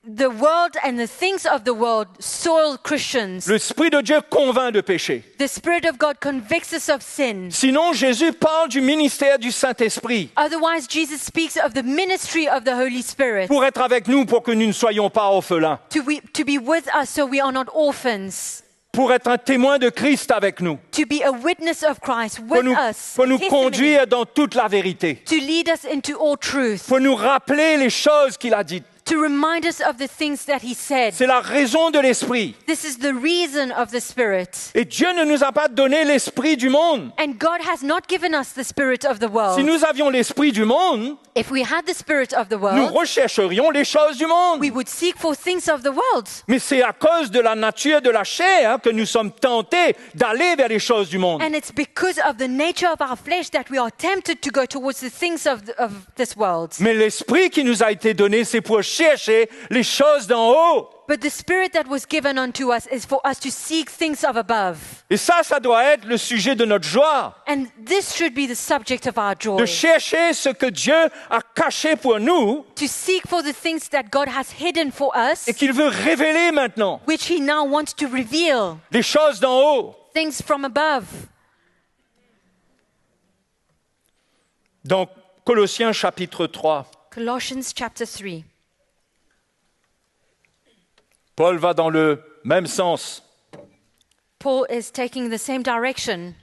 the world and the things of the world soil Christians, L'Esprit de Dieu convainc de péché. the Spirit of God convicts us of sin. Sinon, Jésus parle du ministère du Saint-Esprit Otherwise, Jesus speaks of the ministry of the Holy Spirit pour être avec nous, pour que nous ne soyons pas orphelins, to be with us so we are not orphans, pour être un témoin de Christ avec nous, to be a witness of Christ pour with nous, us, pour nous testimony, conduire dans toute la vérité, to lead us into all truth, pour nous rappeler les choses qu'il a dites, to remind us of the things that he said. C'est la raison de l'esprit. This is the reason of the Spirit. Et Dieu ne nous a pas donné l'esprit du monde. And God has not given us the spirit of the Si world. nous avions l'esprit du monde, If we had the spirit of the nous world, rechercherions les choses du monde. we would seek for things of the world. Mais c'est à cause de la nature de la chair que nous sommes tentés d'aller vers les choses du monde. And it's because of the nature of our flesh that we are tempted to go towards the things of this world. Mais l'esprit qui nous a été donné, c'est pour chercher les choses d'en haut. But the spirit that was given unto us is for us to seek things of above. Et ça doit être le sujet de notre joie. And this should be the subject of our joy. De chercher ce que Dieu a caché pour nous To seek for the things that God has hidden for us, et qu'il veut révéler maintenant. which he now wants to reveal. Les choses d'en haut. Things from above. Dans Colossiens chapitre 3, Colossians chapter 3. Paul va dans le même sens. Paul is taking the same direction.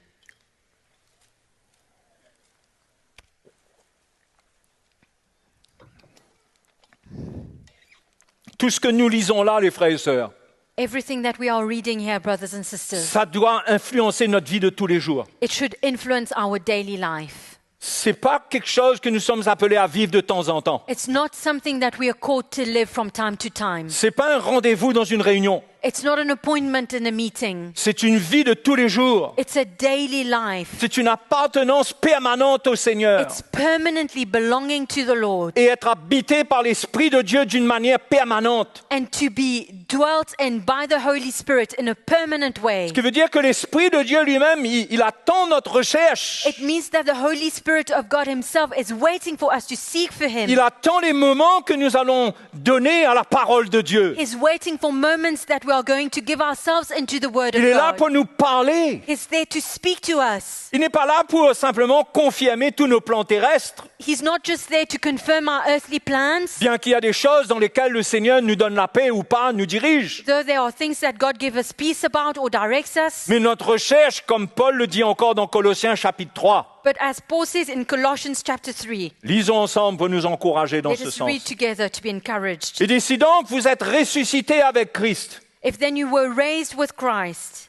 Tout ce que nous lisons là, les frères et sœurs, Everything that we are reading here, brothers and sisters, ça doit influencer notre vie de tous les jours. it should influence our daily life. C'est pas quelque chose que nous sommes appelés à vivre de temps en temps. It's not something that we are called to live from time to time. C'est pas un rendez-vous dans une réunion. It's not an appointment in a meeting. C'est une vie de tous les jours. It's a daily life. C'est une appartenance permanente au Seigneur. It's permanently belonging to the Lord Et être habité par l'Esprit de Dieu d'une manière permanente. and to be dwelt in by the Holy Spirit in a permanent way. Ce qui veut dire que l'Esprit de Dieu lui-même, il attend notre recherche. It means that the Holy Spirit of God himself is waiting for us to seek for him. Il attend les moments que nous allons donner à la parole de Dieu. He's waiting for moments that we are going to give ourselves into the Word Il est là of pour God. nous parler. He's there to speak to us. Il n'est pas là pour simplement confirmer tous nos plans terrestres, He's not just there to confirm our earthly plans, bien qu'il y a des choses dans lesquelles le Seigneur nous donne la paix ou pas, nous dirige. though there are things that God gives us peace about or directs us. Mais notre recherche, comme Paul le dit encore dans Colossiens chapitre 3, But as Paul says in Colossians chapter 3, lisons ensemble pour nous encourager dans let ce us sens. read together to be encouraged. Et décidant que vous êtes ressuscités avec Christ. If then you were raised with Christ,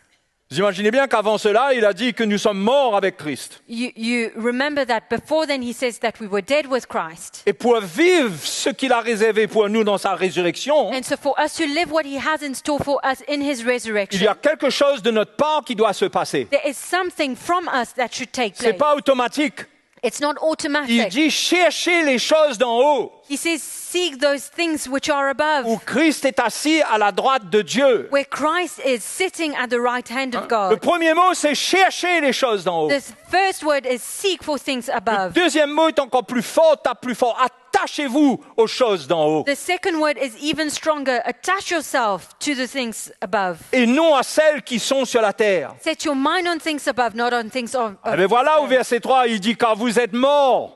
Vous imaginez bien qu'avant cela, il a dit que nous sommes morts avec Christ. you remember that before then he says that we were dead with Christ. Et pour vivre ce qu'il a réservé pour nous dans sa résurrection, And so for us to live what he has in store for us in his il y a resurrection, quelque chose de notre part qui doit se passer. there is something from us that should take C'est place. pas automatique. It's not Il automatic. dit cherchez les choses d'en haut, He says, seek those things which are où above, Christ est assis à la droite de Dieu. where Christ is sitting at the right hand of Le God. premier mot, c'est chercher les choses d'en haut. The first word is seek for things Le above. deuxième mot est encore plus fort, tape plus fort. Attachez-vous aux choses d'en haut The second word is even stronger. Attach yourself to the things above. et non à celles qui sont sur la terre. Set your mind on things above, not on things of Eh bien voilà, au verset 3, il dit car vous êtes morts.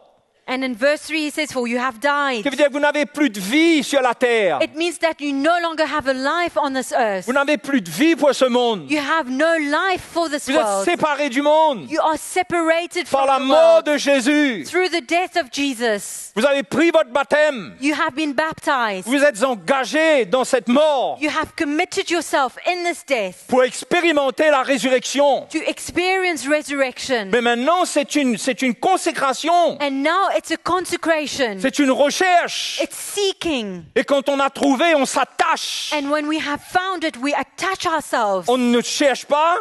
And in verse 3 he says, for you have Ce qui died. veut dire que vous n'avez plus de vie sur la terre. It means that you no longer have a life on this earth. Vous n'avez plus de vie pour ce monde. You have no life for this Vous êtes world. séparés du monde You are separated par from la the mort world de Jésus. through the death of Jesus. Vous avez pris votre baptême. You have been baptized. Vous êtes engagés dans cette mort You have committed yourself in this death pour expérimenter la résurrection. to experience resurrection. Mais maintenant, c'est une consécration. And now it's a consecration. C'est une recherche. It's seeking. Et quand on a trouvé, on s'attache. And when we have found it, we attach ourselves. On ne cherche pas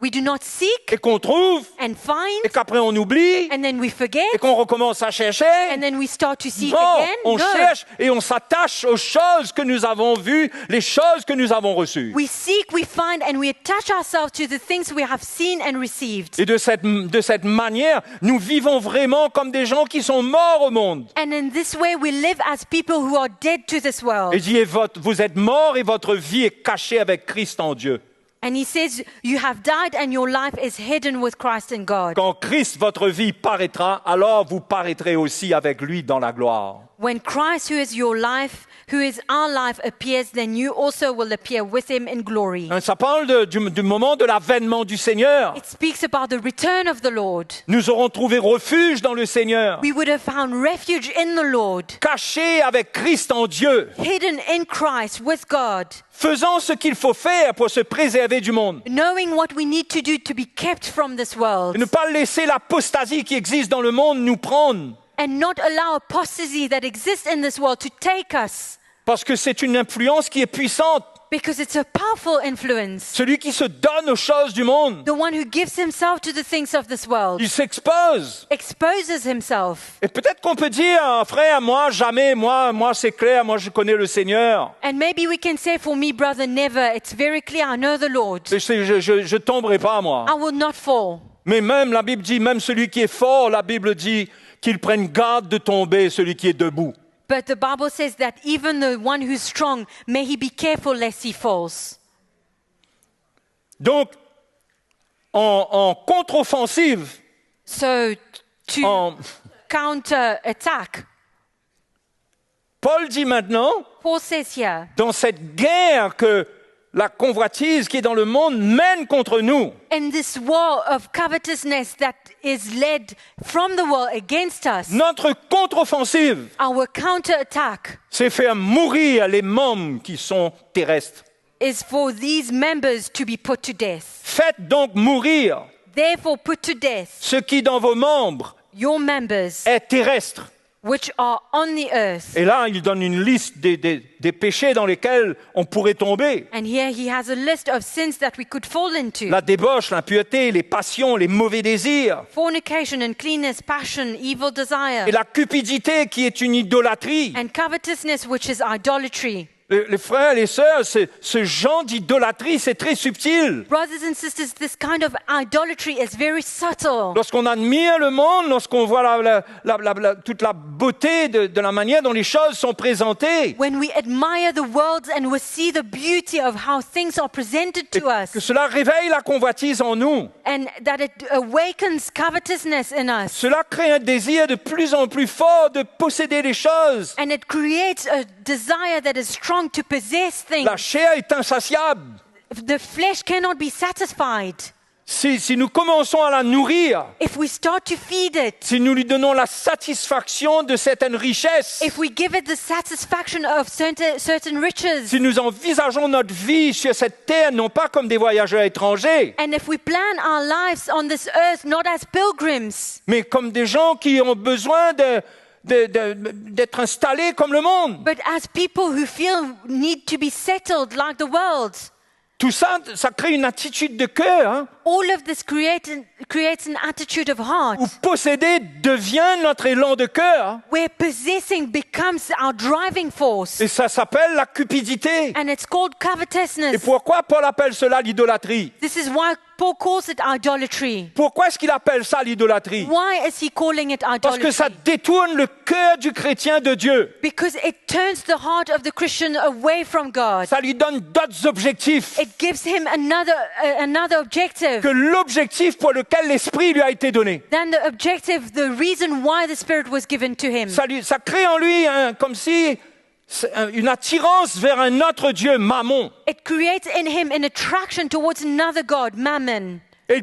We do not seek et qu'on trouve and et find qu'après on oublie and then we forget et qu'on recommence à chercher. and then we start to seek Non, again. on No. cherche et on s'attache aux choses que nous avons vues, les choses que nous avons reçues. We seek, we find, and we attach ourselves to the things we have seen and received. Et de cette manière, nous vivons vraiment comme des gens qui sont morts au monde. And in this way, we live as people who are dead to this world. Et dit, vous êtes morts et votre vie est cachée avec Christ en Dieu. And he says, you have died and your life is hidden with Christ in God. Quand Christ, votre vie, paraîtra, alors vous paraîtrez aussi avec lui dans la gloire. When Christ, who is your life, who is our life, appears, then you also will appear with him in glory. Ça parle du moment de l'avènement du Seigneur. It speaks about the return of the Lord. Nous aurons trouvé refuge dans le Seigneur, We would have found refuge in the Lord, cachés avec Christ en Dieu, hidden in Christ with God, faisant ce qu'il faut faire pour se préserver du monde. knowing what we need to do to be kept from this world, Et ne pas laisser l'apostasie qui existe dans le monde nous prendre, and not allow apostasy that exists in this world to take us, parce que c'est une influence qui est puissante. because it's a powerful influence. Celui qui se donne aux choses du monde, The one who gives himself to the things of this world il s'expose. exposes himself. Et peut-être qu'on peut dire, frère, moi, jamais, moi c'est clair, moi je connais le Seigneur. And maybe we can say, for me, brother, never. It's very clear. I know the Lord. Je tomberai pas, moi. I will not fall. Mais même, la Bible dit, même celui qui est fort, la Bible dit qu'il prenne garde de tomber, celui qui est debout. But the Bible says that even the one who's strong, may he be careful lest he falls. Donc, en contre-offensive, So to en- counter-attack, Paul dit maintenant, Paul says here, dans cette guerre que la convoitise qui est dans le monde mène contre nous, in this war of covetousness that is led from the world against us, notre contre-offensive, our counter-attack c'est faire mourir les membres qui sont terrestres. is for these members to be put to death. Faites donc mourir Therefore put to death ce qui dans vos membres your members est terrestre. which are on the earth. Et là, il donne une liste des péchés dans lesquels on pourrait tomber. And here he has a list of sins that we could fall into. La débauche, l'impureté, les passions, les mauvais désirs. Fornication, uncleanness, passion, evil desire, Et la cupidité qui est une idolâtrie. and covetousness, which is idolatry. Les frères et les sœurs, ce genre d'idolâtrie, c'est très subtil. Brothers and sisters, this kind of idolatry is very subtle. Lorsqu'on admire le monde, lorsqu'on voit toute la beauté de la manière dont les choses sont présentées, When we admire the world and we see the beauty of how things are presented to us, que cela réveille la convoitise en nous. and that it awakens covetousness in us, Cela crée un désir de plus en plus fort de posséder les choses. and it creates a desire that is strong to possess things. La chair est insatiable. The flesh cannot be satisfied. Si nous commençons à la nourrir, If we start to feed it, si nous lui donnons la satisfaction de certaines richesses, if we give it the satisfaction of certain riches, si nous envisageons notre vie sur cette terre non pas comme des voyageurs étrangers, and if we plan our lives on this earth not as pilgrims, mais comme des gens qui ont besoin d'être installés comme le monde. but as people who need to be settled like the world, Tout ça, ça crée une attitude de cœur, hein, all of this creates an attitude of heart, où posséder devient notre élan de cœur. where possessing becomes our driving force, Et ça s'appelle la cupidité. and it's called Et covetousness. pourquoi Paul appelle cela l'idolâtrie? This is why Paul calls it idolatry. Pourquoi est-ce qu'il appelle ça l'idolâtrie? Why is he calling it Parce que ça idolatry? détourne le cœur du chrétien de Dieu. Because it turns the heart of the Christian away from God. Ça lui donne d'autres objectifs It gives him another objective que l'objectif pour lequel l'Esprit lui a été donné. than the objective, the reason why the Spirit was given to him. Ça crée en lui comme si une attirance vers un autre Dieu, Mammon. It creates in him an attraction towards another God, Mammon. Et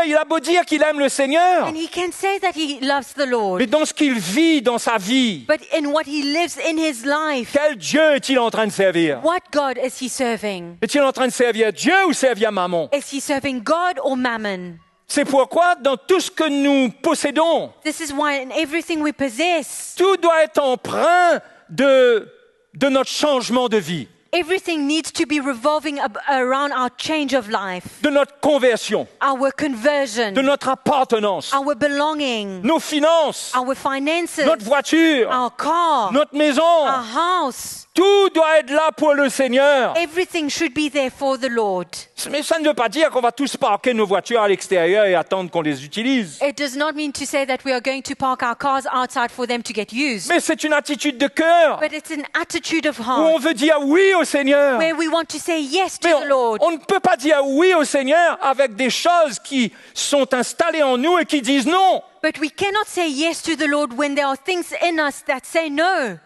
il a beau dire qu'il aime le Seigneur, And he can say that he loves the mais Lord, dans ce qu'il vit dans sa vie, but in what he lives in his life, quel Dieu est-il en train de servir? what God is he serving? Est-il en train de servir Dieu ou servir Mammon? Is he serving God or Mammon? C'est pourquoi dans tout ce que nous possédons, This is why in everything we possess, tout doit être empreint de notre changement de vie, everything needs to be revolving around our change of life, de notre conversion, our conversion, de notre appartenance, our belonging, nos finances, our finances, notre voiture, our car, notre maison. our house. Tout doit être là pour le Seigneur. Everything should be there for the Lord. Mais ça ne veut pas dire qu'on va tous parquer nos voitures à l'extérieur et attendre qu'on les utilise. It does not mean to say that we are going to park our cars outside for them to get used. Mais c'est une attitude de cœur But it's an attitude of où on heart veut dire oui au Seigneur. where we want to say yes to Mais the Lord. on ne peut pas dire oui au Seigneur avec des choses qui sont installées en nous et qui disent non. But we cannot say yes to the Lord when there are things in us that say no.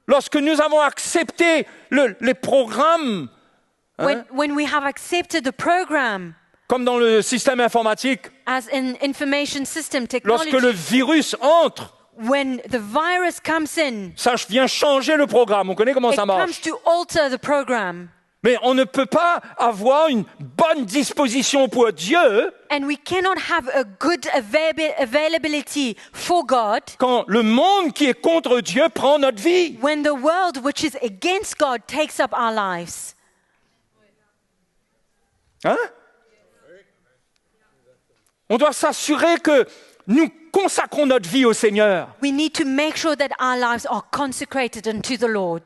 Lorsque nous avons accepté les programmes, When we have accepted the program, comme dans le système informatique, as in information system lorsque technology, le virus entre, when the virus comes in, ça vient changer le programme. On connaît comment it ça comes marche. to alter the program. Mais on ne peut pas avoir une bonne disposition pour Dieu And we cannot have a good availability for God quand le monde qui est contre Dieu prend notre vie. when the world which is against God takes up our lives. Hein? On doit s'assurer que nous consacrons notre vie au Seigneur, We need to make sure that our lives are consecrated unto the Lord.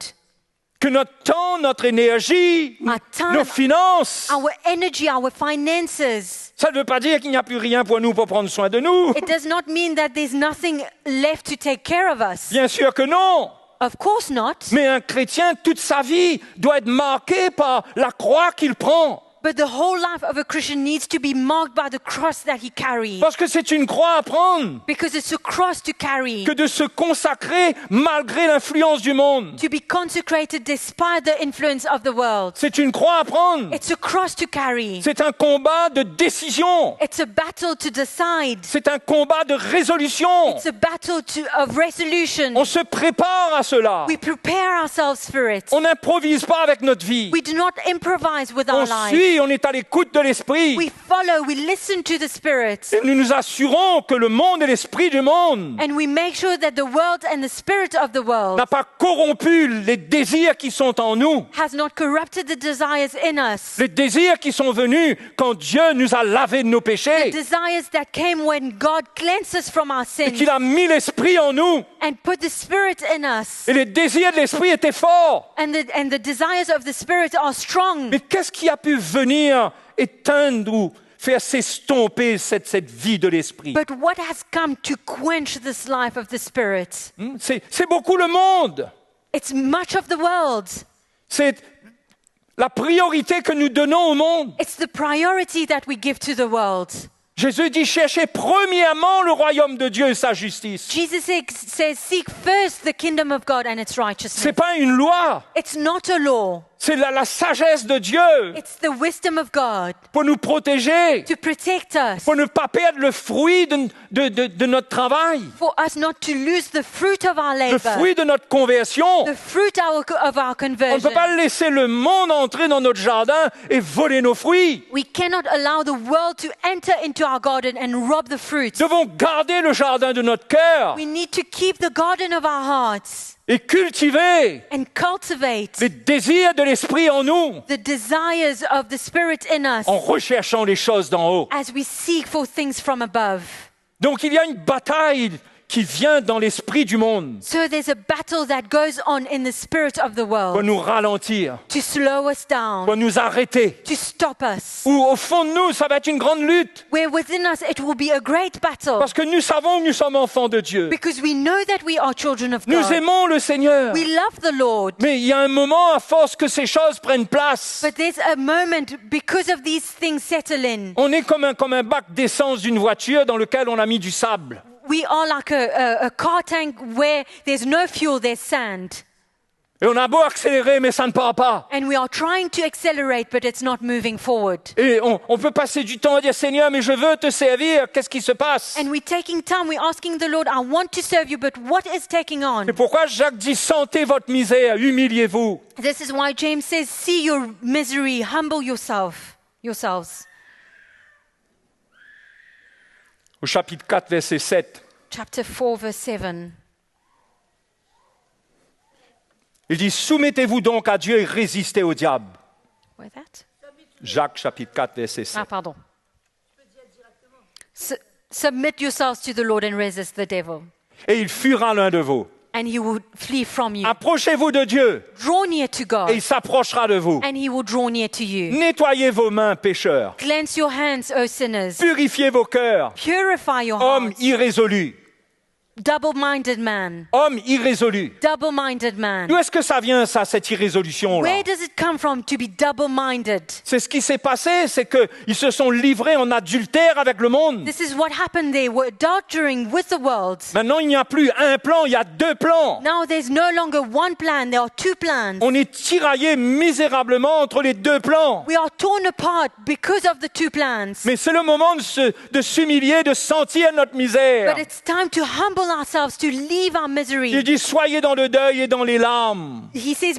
que notre temps, notre énergie, Our time, nos finances, our energy, our finances. ça ne veut pas dire qu'il n'y a plus rien pour nous pour prendre soin de nous. It does not mean that there's nothing left to take care of us. Bien sûr que non. Of course not. Mais un chrétien, toute sa vie, doit être marqué par la croix qu'il prend. But the whole life of a Christian needs to be marked by the cross that he carries. Parce que c'est une croix à prendre, Because it's a cross to carry. que de se consacrer malgré l'influence du monde. To be consecrated despite the influence of the world. C'est une croix à prendre. It's a cross to carry. C'est un combat de décision. It's a battle to decide. C'est un combat de résolution. It's a battle of resolution. On se prépare à cela. We prepare ourselves for it. On n'improvise pas avec notre vie. We do not improvise with our On lives. suit, on est à l'écoute de l'Esprit. We follow, we listen to the Spirit. Et nous nous assurons que le monde et l'esprit du monde And we make sure that the world and the spirit of the world n'a pas corrompu les désirs qui sont en nous. has not corrupted the desires in us. Les désirs qui sont venus quand Dieu nous a lavés de nos The péchés desires that came when God cleansed us from our et sins qu'il a mis l'Esprit en nous. and put the Spirit in us. Et les désirs de l'Esprit étaient forts. And the desires of the Spirit are strong. Mais qu'est-ce qui a pu venir éteindre ou faire s'estomper cette vie de l'Esprit? But what has come to quench this life of the Spirit? C'est beaucoup le monde. It's much of the world. C'est la priorité que nous donnons au monde. It's the priority that we give to the world. Jésus dit, cherchez premièrement le royaume de Dieu et sa justice. Jesus says, seek first the kingdom of God and its C'est righteousness. pas une loi, It's not a law. c'est la sagesse de Dieu It's the wisdom of God pour nous protéger, to protect us, pour ne pas perdre le fruit de notre travail, for us not to lose the fruit of our le labor, fruit de notre conversion. the fruit of our On ne conversion. peut pas laisser le monde entrer dans notre jardin et voler nos fruits. We cannot allow the world to enter into our garden and rob the fruit. Nous devons garder le jardin de notre cœur We need to keep the garden of our hearts et cultiver and cultivate les désirs de l'esprit en nous the desires of the Spirit in us en recherchant les choses d'en haut. as we seek for things from above. Donc il y a une bataille qui vient dans l'esprit du monde So there's a battle that goes on in the spirit of the pour world nous ralentir, to slow us pour down, nous arrêter. to stop us. Ou au fond de nous, ça va être une grande lutte Where within us it will be a great battle parce que nous savons que nous sommes enfants de Dieu. because we know that we are children of Nous God. aimons le Seigneur. We love the Lord. Mais il y a un moment, à force que ces choses prennent place, But there's a moment because of these things settle in. on est comme un bac d'essence d'une voiture dans lequel on a mis du sable. We are like a car tank where there's no fuel, there's sand. Et on a beau accélérer, mais ça ne part pas. And we are trying to accelerate, but it's not moving forward. Et on peut passer du temps à dire, Seigneur, mais je veux te servir, qu'est-ce qui se passe? And we're taking time, we're asking the Lord, I want to serve you, but what is taking on? C'est pourquoi Jacques dit, sentez votre misère, humiliez-vous. This is why James says, see your misery, humble yourselves. Au chapitre 4, verset 7, Chapter 4, verse 7. il dit, soumettez-vous donc à Dieu et résistez au diable. Where's that? Jacques, chapitre 4, verset 7. Ah, pardon. Submit yourselves to the Lord and resist the devil, Et il fuira l'un de vous. and he will flee from you. Approchez-vous de Dieu Draw near to et God, il s'approchera de vous. and he will draw near to you. Nettoyez vos mains, pécheurs. Cleanse your hands, O sinners. Purifiez vos cœurs, Purify your hommes hearts, irrésolus. Double-minded man. Homme irrésolu. Double-minded man. D'où est-ce que ça vient, ça, cette irrésolution-là? Where does it come from to be double-minded? C'est ce qui s'est passé, c'est qu'ils se sont livrés en adultère avec le monde. This is what happened. They were adultering with the world. Maintenant, il n'y a plus un plan, il y a deux plans. Now there's no longer one plan, there are two plans. On est tiraillé misérablement entre les deux plans. We are torn apart because of the two plans. Mais c'est le moment de s'humilier, de sentir notre misère. But it's time to humble ourselves, to leave our misery. Il dit, soyez dans le deuil et dans les larmes. He says,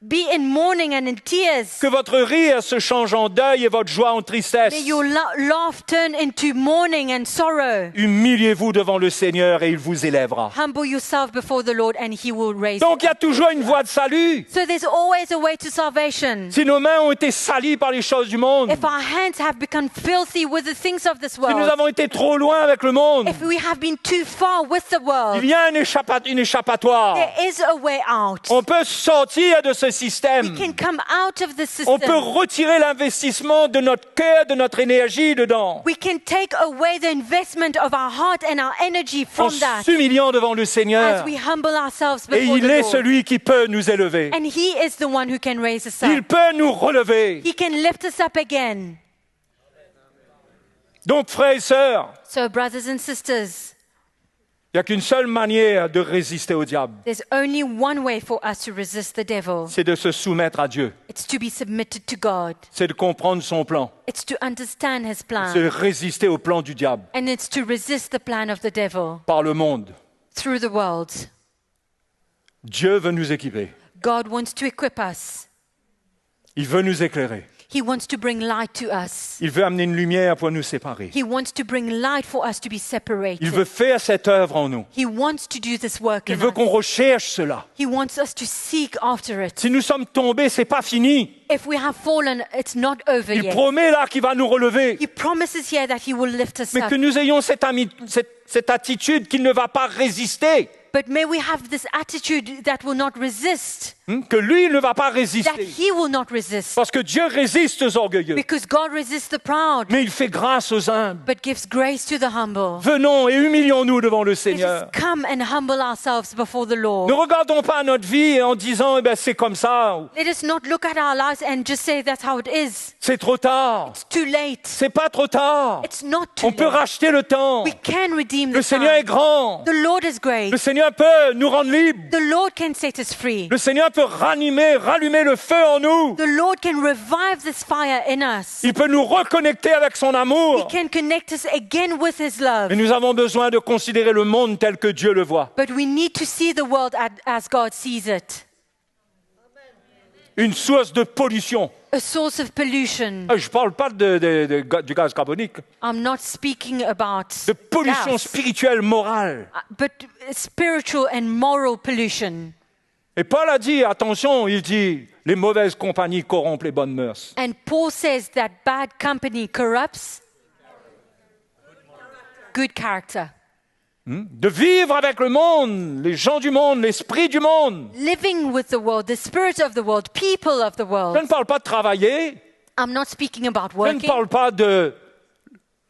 be in mourning and in tears. Que votre rire se change en deuil et votre joie en tristesse. May your laugh turn into mourning and sorrow. Humiliez-vous devant le Seigneur et il vous élèvera. Humble yourself before the Lord and He will raise Donc il y you a toujours une voie de salut. up. So there's always a way to salvation. Si nos mains ont été salies par les choses du monde, If our hands have become filthy with the things of this si nous world, avons été trop loin avec le monde, if we have been too far with the il world, y a une échappatoire. there is a way out. On peut sortir de ce We système. can come out of the On peut system. retirer l'investissement de notre cœur, de notre énergie dedans, We can take away the investment of our heart and our energy en from that s'humiliant devant le as Seigneur. we humble ourselves Et before il the est Lord. celui qui peut nous élever. And He is the one who can raise us Il up. peut nous relever. He can lift us up again. Donc, frères et sœurs, So, brothers and sisters, il n'y a qu'une seule manière de résister au diable, there's only one way for us to resist the devil. c'est de se soumettre à Dieu, It's to be submitted to God. c'est de comprendre son plan, It's to understand His c'est plan. de résister au plan du diable And it's to resist the plan of the devil par le monde. through the world. Dieu veut nous équiper, God wants to equip us. il veut nous éclairer, He wants to bring light to us. il veut amener une lumière pour nous séparer. He wants to bring light for us to be separated. Il veut faire cette œuvre en nous. He wants to do this work Il in veut us. qu'on recherche cela. He wants us to seek after it. Si nous sommes tombés, c'est pas fini. If we have fallen, it's not over Il yet. promet là qu'il va nous relever. He promises here that He will lift us Mais up. que nous ayons cette attitude qu'il ne va pas résister. But may we have this attitude that will not resist, Que lui ne va pas that résister. He will not resist. Parce que Dieu résiste aux orgueilleux. Because God resists the proud, Mais il fait grâce aux humbles. but gives grace to the humble. Venons et humilions-nous devant le Let Seigneur. us come and humble ourselves before the Ne Lord. regardons pas notre vie en disant eh ben, c'est comme ça, Let us not look at our lives and just say that's how it is. c'est trop tard. It's too late. C'est pas trop tard. It's not too On peut late. racheter le temps. We can redeem Le the Seigneur est time. grand. The Lord is great. Le Seigneur peut nous rendre libres. The Lord can set us free. Le Seigneur peut rallumer le feu en nous. The Lord can revive this fire in us. Il peut nous reconnecter avec son He amour. can connect us again with His love. Mais nous avons besoin de considérer le monde tel que Dieu le voit. But we need to see the world as God sees it. Une source de pollution. A source of pollution. Je ne parle pas du gaz carbonique. I'm not speaking about De pollution gas, spirituelle, morale. but spiritual and moral pollution. Et Paul a dit, attention, il dit, les mauvaises compagnies corrompent les bonnes mœurs. And Paul says that bad company corrupts good character. De vivre avec le monde, les gens du monde, l'esprit du monde. Living with the world, the spirit of the world, people of the Je world. ne parle pas de travailler. I'm not speaking about Je ne working. parle pas de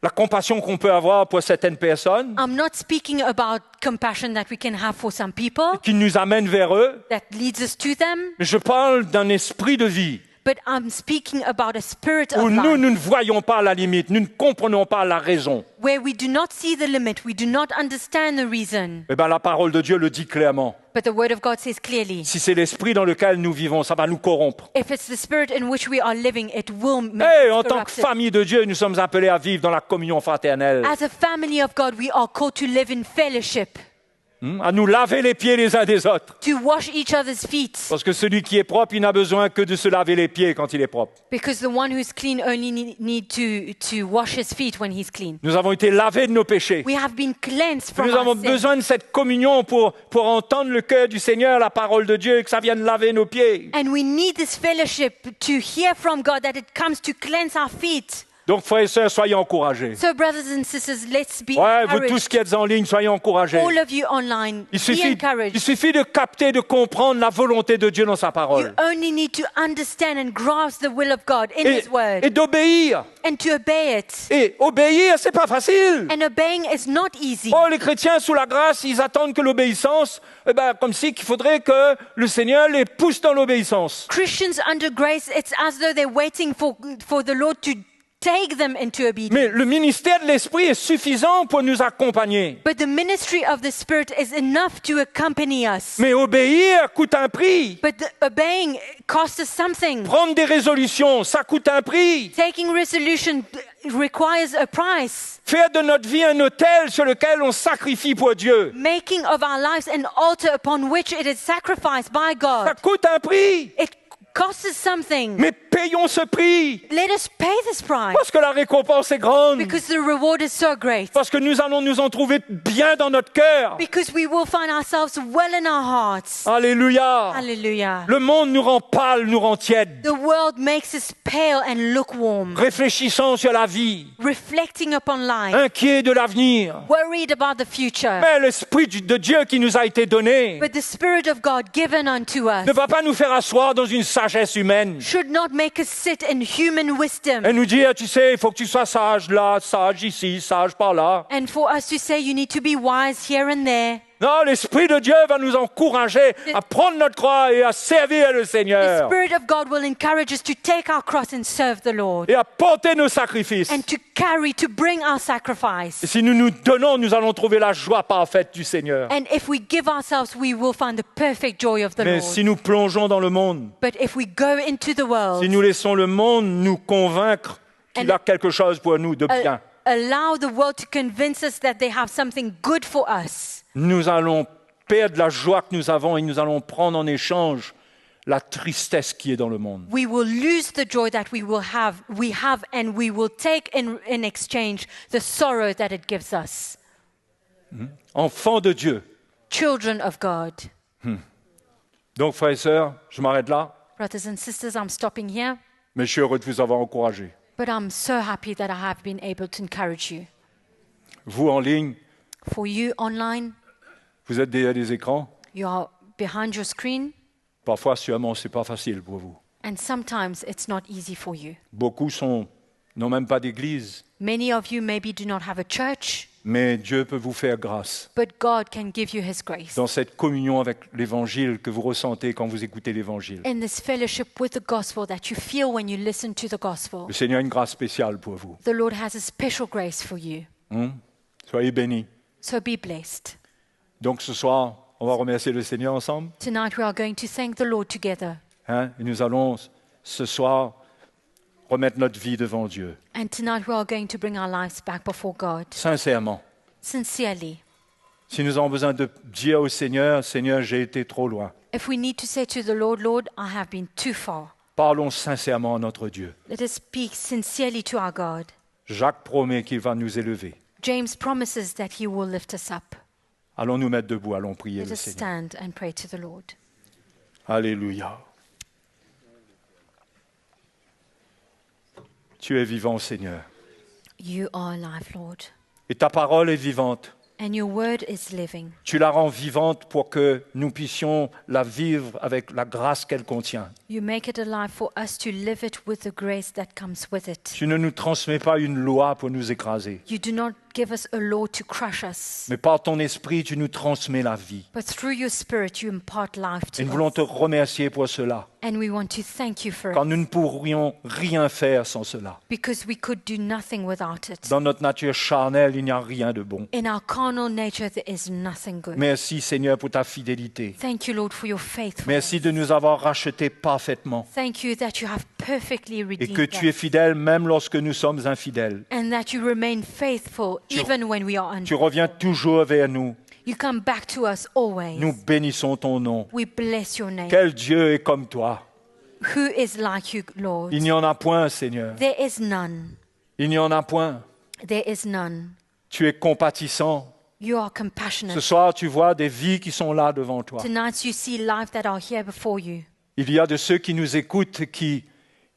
la compassion qu'on peut avoir pour certaines personnes I'm not speaking about compassion that we can have for some people qui nous amènent vers eux. that leads us to them, Mais je parle d'un esprit de vie but I'm speaking about a spirit où of nous life ne voyons pas la limite, nous ne comprenons pas la raison. where we do not see the limit, we do not understand the reason, Eh bien, la parole de Dieu le dit clairement. but the word of God says clearly, Si c'est l'esprit dans lequel nous vivons, ça va nous corrompre. if it's the spirit in which we are living, it will make Et us en tant que corrupted. famille de Dieu, nous sommes appelés à vivre dans la communion fraternelle, As a family of God, we are called to live in fellowship, à nous laver les pieds les uns des autres. to wash each other's feet, Parce que celui qui est propre, il n'a besoin que de se laver les pieds quand il est propre. because the one who's clean only need to wash his feet when he's clean. Nous avons été lavés de nos péchés. We have been cleansed from Nous avons our sins. besoin de cette communion pour entendre le cœur du Seigneur, la parole de Dieu, et que ça vienne laver nos pieds. And we need this fellowship to hear from God, that it comes to cleanse our feet. Donc, frères et sœurs, soyez encouragés. So, brothers and sisters, let's be Ouais, vous tous encouraged. qui êtes en ligne, soyez encouragés. All of you online, Il be encouraged. suffit de capter, de comprendre la volonté de Dieu dans sa You parole. only need to understand and grasp the will of God in His word Et d'obéir. and to obey it. Et obéir, c'est pas facile. And obeying is not easy. Oh, les chrétiens sous la grâce, ils attendent que l'obéissance, comme si qu'il faudrait que le Seigneur les pousse dans l'obéissance. Christians under grace, it's as though they're waiting for the Lord to take them into obedience. Mais le ministère de l'Esprit est suffisant pour nous accompagner. But the ministry of the Spirit is enough to accompany us. Mais obéir coûte un prix. But obeying costs us something. Prendre des résolutions, ça coûte un prix. Taking resolution requires a price. Faire de notre vie un autel sur lequel on sacrifie pour Dieu. Making of our lives an altar upon which it is sacrificed by Ça God. coûte un prix. It costs us something. Mais payons ce prix. Let us pay this price Parce que la récompense est grande. because the reward is so great. Parce que nous allons nous en trouver bien dans notre cœur. Because we will find ourselves well in our hearts. Alléluia. Hallelujah. Le monde nous rend pâle, nous rend tiède. The world makes us pale and lukewarm, Réfléchissant sur la vie. reflecting upon life, Inquiet de l'avenir. worried about the future. Mais l'Esprit de Dieu qui nous a été donné But the Spirit of God given unto us ne va pas nous faire asseoir dans une sagesse humaine. should not make us sit in human wisdom Et nous dire, tu sais, il faut que tu sois sage là, sage ici, sage par là. and for us to say you need to be wise here and there. Non, l'Esprit de Dieu va nous encourager à prendre notre croix et à servir le The Seigneur. Spirit of God will encourage us to take our cross and serve the Lord Et à porter nos sacrifices. and to bring our Et sacrifice. si nous nous donnons, nous allons trouver la joie parfaite du Seigneur. And if we give ourselves, we will find the perfect joy of the Mais Lord. si nous plongeons dans le monde, But if we go into the world, si nous laissons le monde nous convaincre qu'il a quelque chose pour nous de bien, allow the world to convince us that they have something good for us, nous allons perdre la joie que nous avons et nous allons prendre en échange la tristesse qui est dans le monde. we will lose the joy that we have, and we will take in exchange the sorrow that it gives us. Enfants de Dieu. Children of God. Donc, frères et sœurs, je m'arrête là, Brothers and sisters, I'm stopping here, mais je suis heureux de vous avoir encouragé. but I'm so happy that I have been able to encourage you. Vous en ligne, For you online, vous êtes derrière des écrans. you are behind your screen, Parfois, sûrement, ce n'est pas facile pour vous. and sometimes it's not easy for you. Beaucoup n'ont même pas d'église, Many of you maybe do not have a church, mais Dieu peut vous faire grâce but God can give you His grace. dans cette communion avec l'Évangile que vous ressentez quand vous écoutez l'Évangile. In this fellowship with the gospel that you feel when you listen to the gospel, Le Seigneur a une grâce spéciale pour vous. the Lord has a special grace for you. Soyez bénis. So be blessed. Donc ce soir, on va remercier le Seigneur ensemble. Tonight we are going to thank the Lord together. Et nous allons ce soir remettre notre vie devant Dieu, And tonight we are going to bring our lives back before God, sincèrement. sincerely. Si nous avons besoin de dire au Seigneur, Seigneur, j'ai été trop loin. If we need to say to the Lord, Lord, I have been too far. Parlons sincèrement à notre Dieu. Let us speak sincerely to our God. Jacques promet qu'il va nous élever. James promises that He will lift us up. Allons nous mettre debout, allons prier Let le us Seigneur. stand and pray to the Lord. Alléluia. Tu es vivant, Seigneur. You are alive, Lord, Et ta parole est vivante. and your word is living. Tu la rends vivante pour que nous puissions la vivre avec la grâce qu'elle contient. You make it alive for us to live it with the grace that comes with it. Tu ne nous transmets pas une loi pour nous écraser, You do not give us a law to crush us, mais par ton esprit, tu nous transmets la vie. but through your Spirit you impart life Et to nous voulons us. te remercier pour cela, And we want to thank you for car it, nous ne pourrions rien faire sans cela. because we could do nothing without it. Dans notre nature charnelle, il n'y a rien de bon. In our carnal nature there is nothing good. Merci, Seigneur, pour ta fidélité. Thank you, Lord, for your faithfulness. Merci de nous avoir rachetés parfaitement Thank you that you have perfectly et redeemed que tu es us, fidèle même lorsque nous sommes infidèles. and that you remain faithful even when we are Tu unfaithful. reviens toujours vers nous. You come back to us always. Nous bénissons ton nom. We bless your name. Quel Dieu est comme toi? Who is like you, Lord? Il n'y en a point, Seigneur. There is none. Il n'y en a point. There is none. Tu es compatissant. You are Ce compassionate. soir, tu vois des vies qui sont là devant toi. Tonight you see life that are here before you. Il y a de ceux qui nous écoutent qui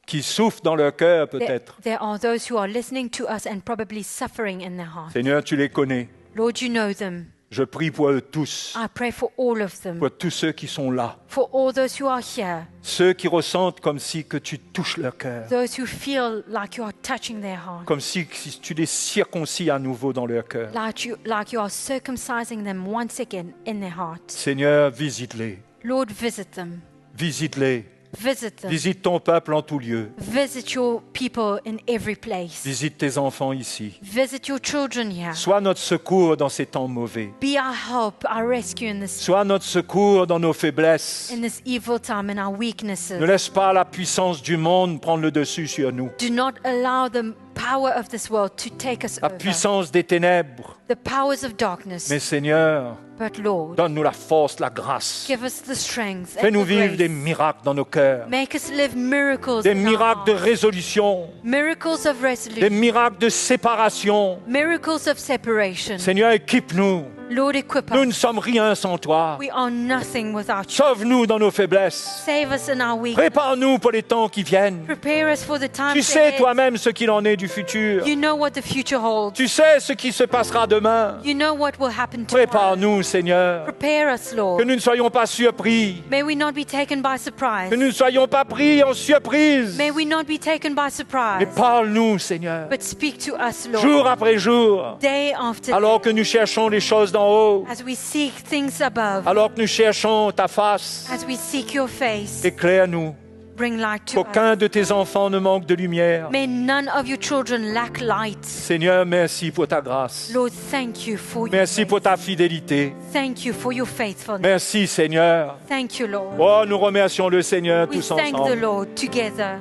qui souffrent dans leur cœur peut-être. There are those who are listening to us and probably suffering in their heart. Seigneur, tu les connais. Lord, you know them. Je prie pour eux tous, I pray for all of them, pour tous ceux qui sont là, for all those who are here, ceux qui ressentent comme si que tu touches leur cœur, those who feel like you are touching their heart, comme si tu les circoncis à nouveau dans leur cœur. like you are circumcising them once again in their heart. Seigneur, visite-les, Lord, visit them. visite-les, Visit them. visite ton peuple en tout lieu, Visit your people in every place. visite tes enfants ici. Visit your children here. Sois notre secours dans ces temps mauvais. Be our help, our rescue in this Sois notre secours dans nos faiblesses. evil time and our Ne weaknesses. laisse pas la puissance du monde prendre le dessus sur nous. Do not allow the power of this world to take us La over. puissance des ténèbres. The powers of darkness. Mais Seigneur, But Lord, donne-nous la force, la grâce. give us the strength and Fais-nous the vivre des grace. miracles dans nos cœurs. Make us live miracles Des in our miracles de hearts. résolution. Miracles of Des resolution. miracles de séparation. Miracles of separation. Seigneur, équipe-nous. Lord, equip Nous ne us. sommes rien sans toi. We are nothing without you. Sauve-nous dans nos faiblesses. Save us in our weakness. Prépare-nous pour les temps qui viennent. Prepare us for the times Tu sais ahead. toi-même ce qu'il en est du futur. You know what the future holds. Tu sais ce qui se passera demain. You know what will happen tomorrow. Prépare-nous, Seigneur. Prepare us, Lord. Que nous ne soyons pas surpris. May we not be taken by surprise. Que nous ne soyons pas pris en surprise. May we not be taken by Mais surprise. parle-nous, Seigneur. But speak to us, Lord. Jour après jour. Day after Alors que day. nous cherchons les choses d'en haut. As we seek things above. Alors que nous cherchons ta face. As we seek your face. Éclaire-nous. Bring light to Qu'aucun us. de tes enfants ne manque de lumière. May none of your children lack light. Seigneur, merci pour ta grâce. Lord, thank you for your Merci grace. pour ta fidélité. Thank you for your faithfulness. Merci, Seigneur. Thank you, Lord. Oh, nous remercions le Seigneur We tous thank the ensemble. Lord together.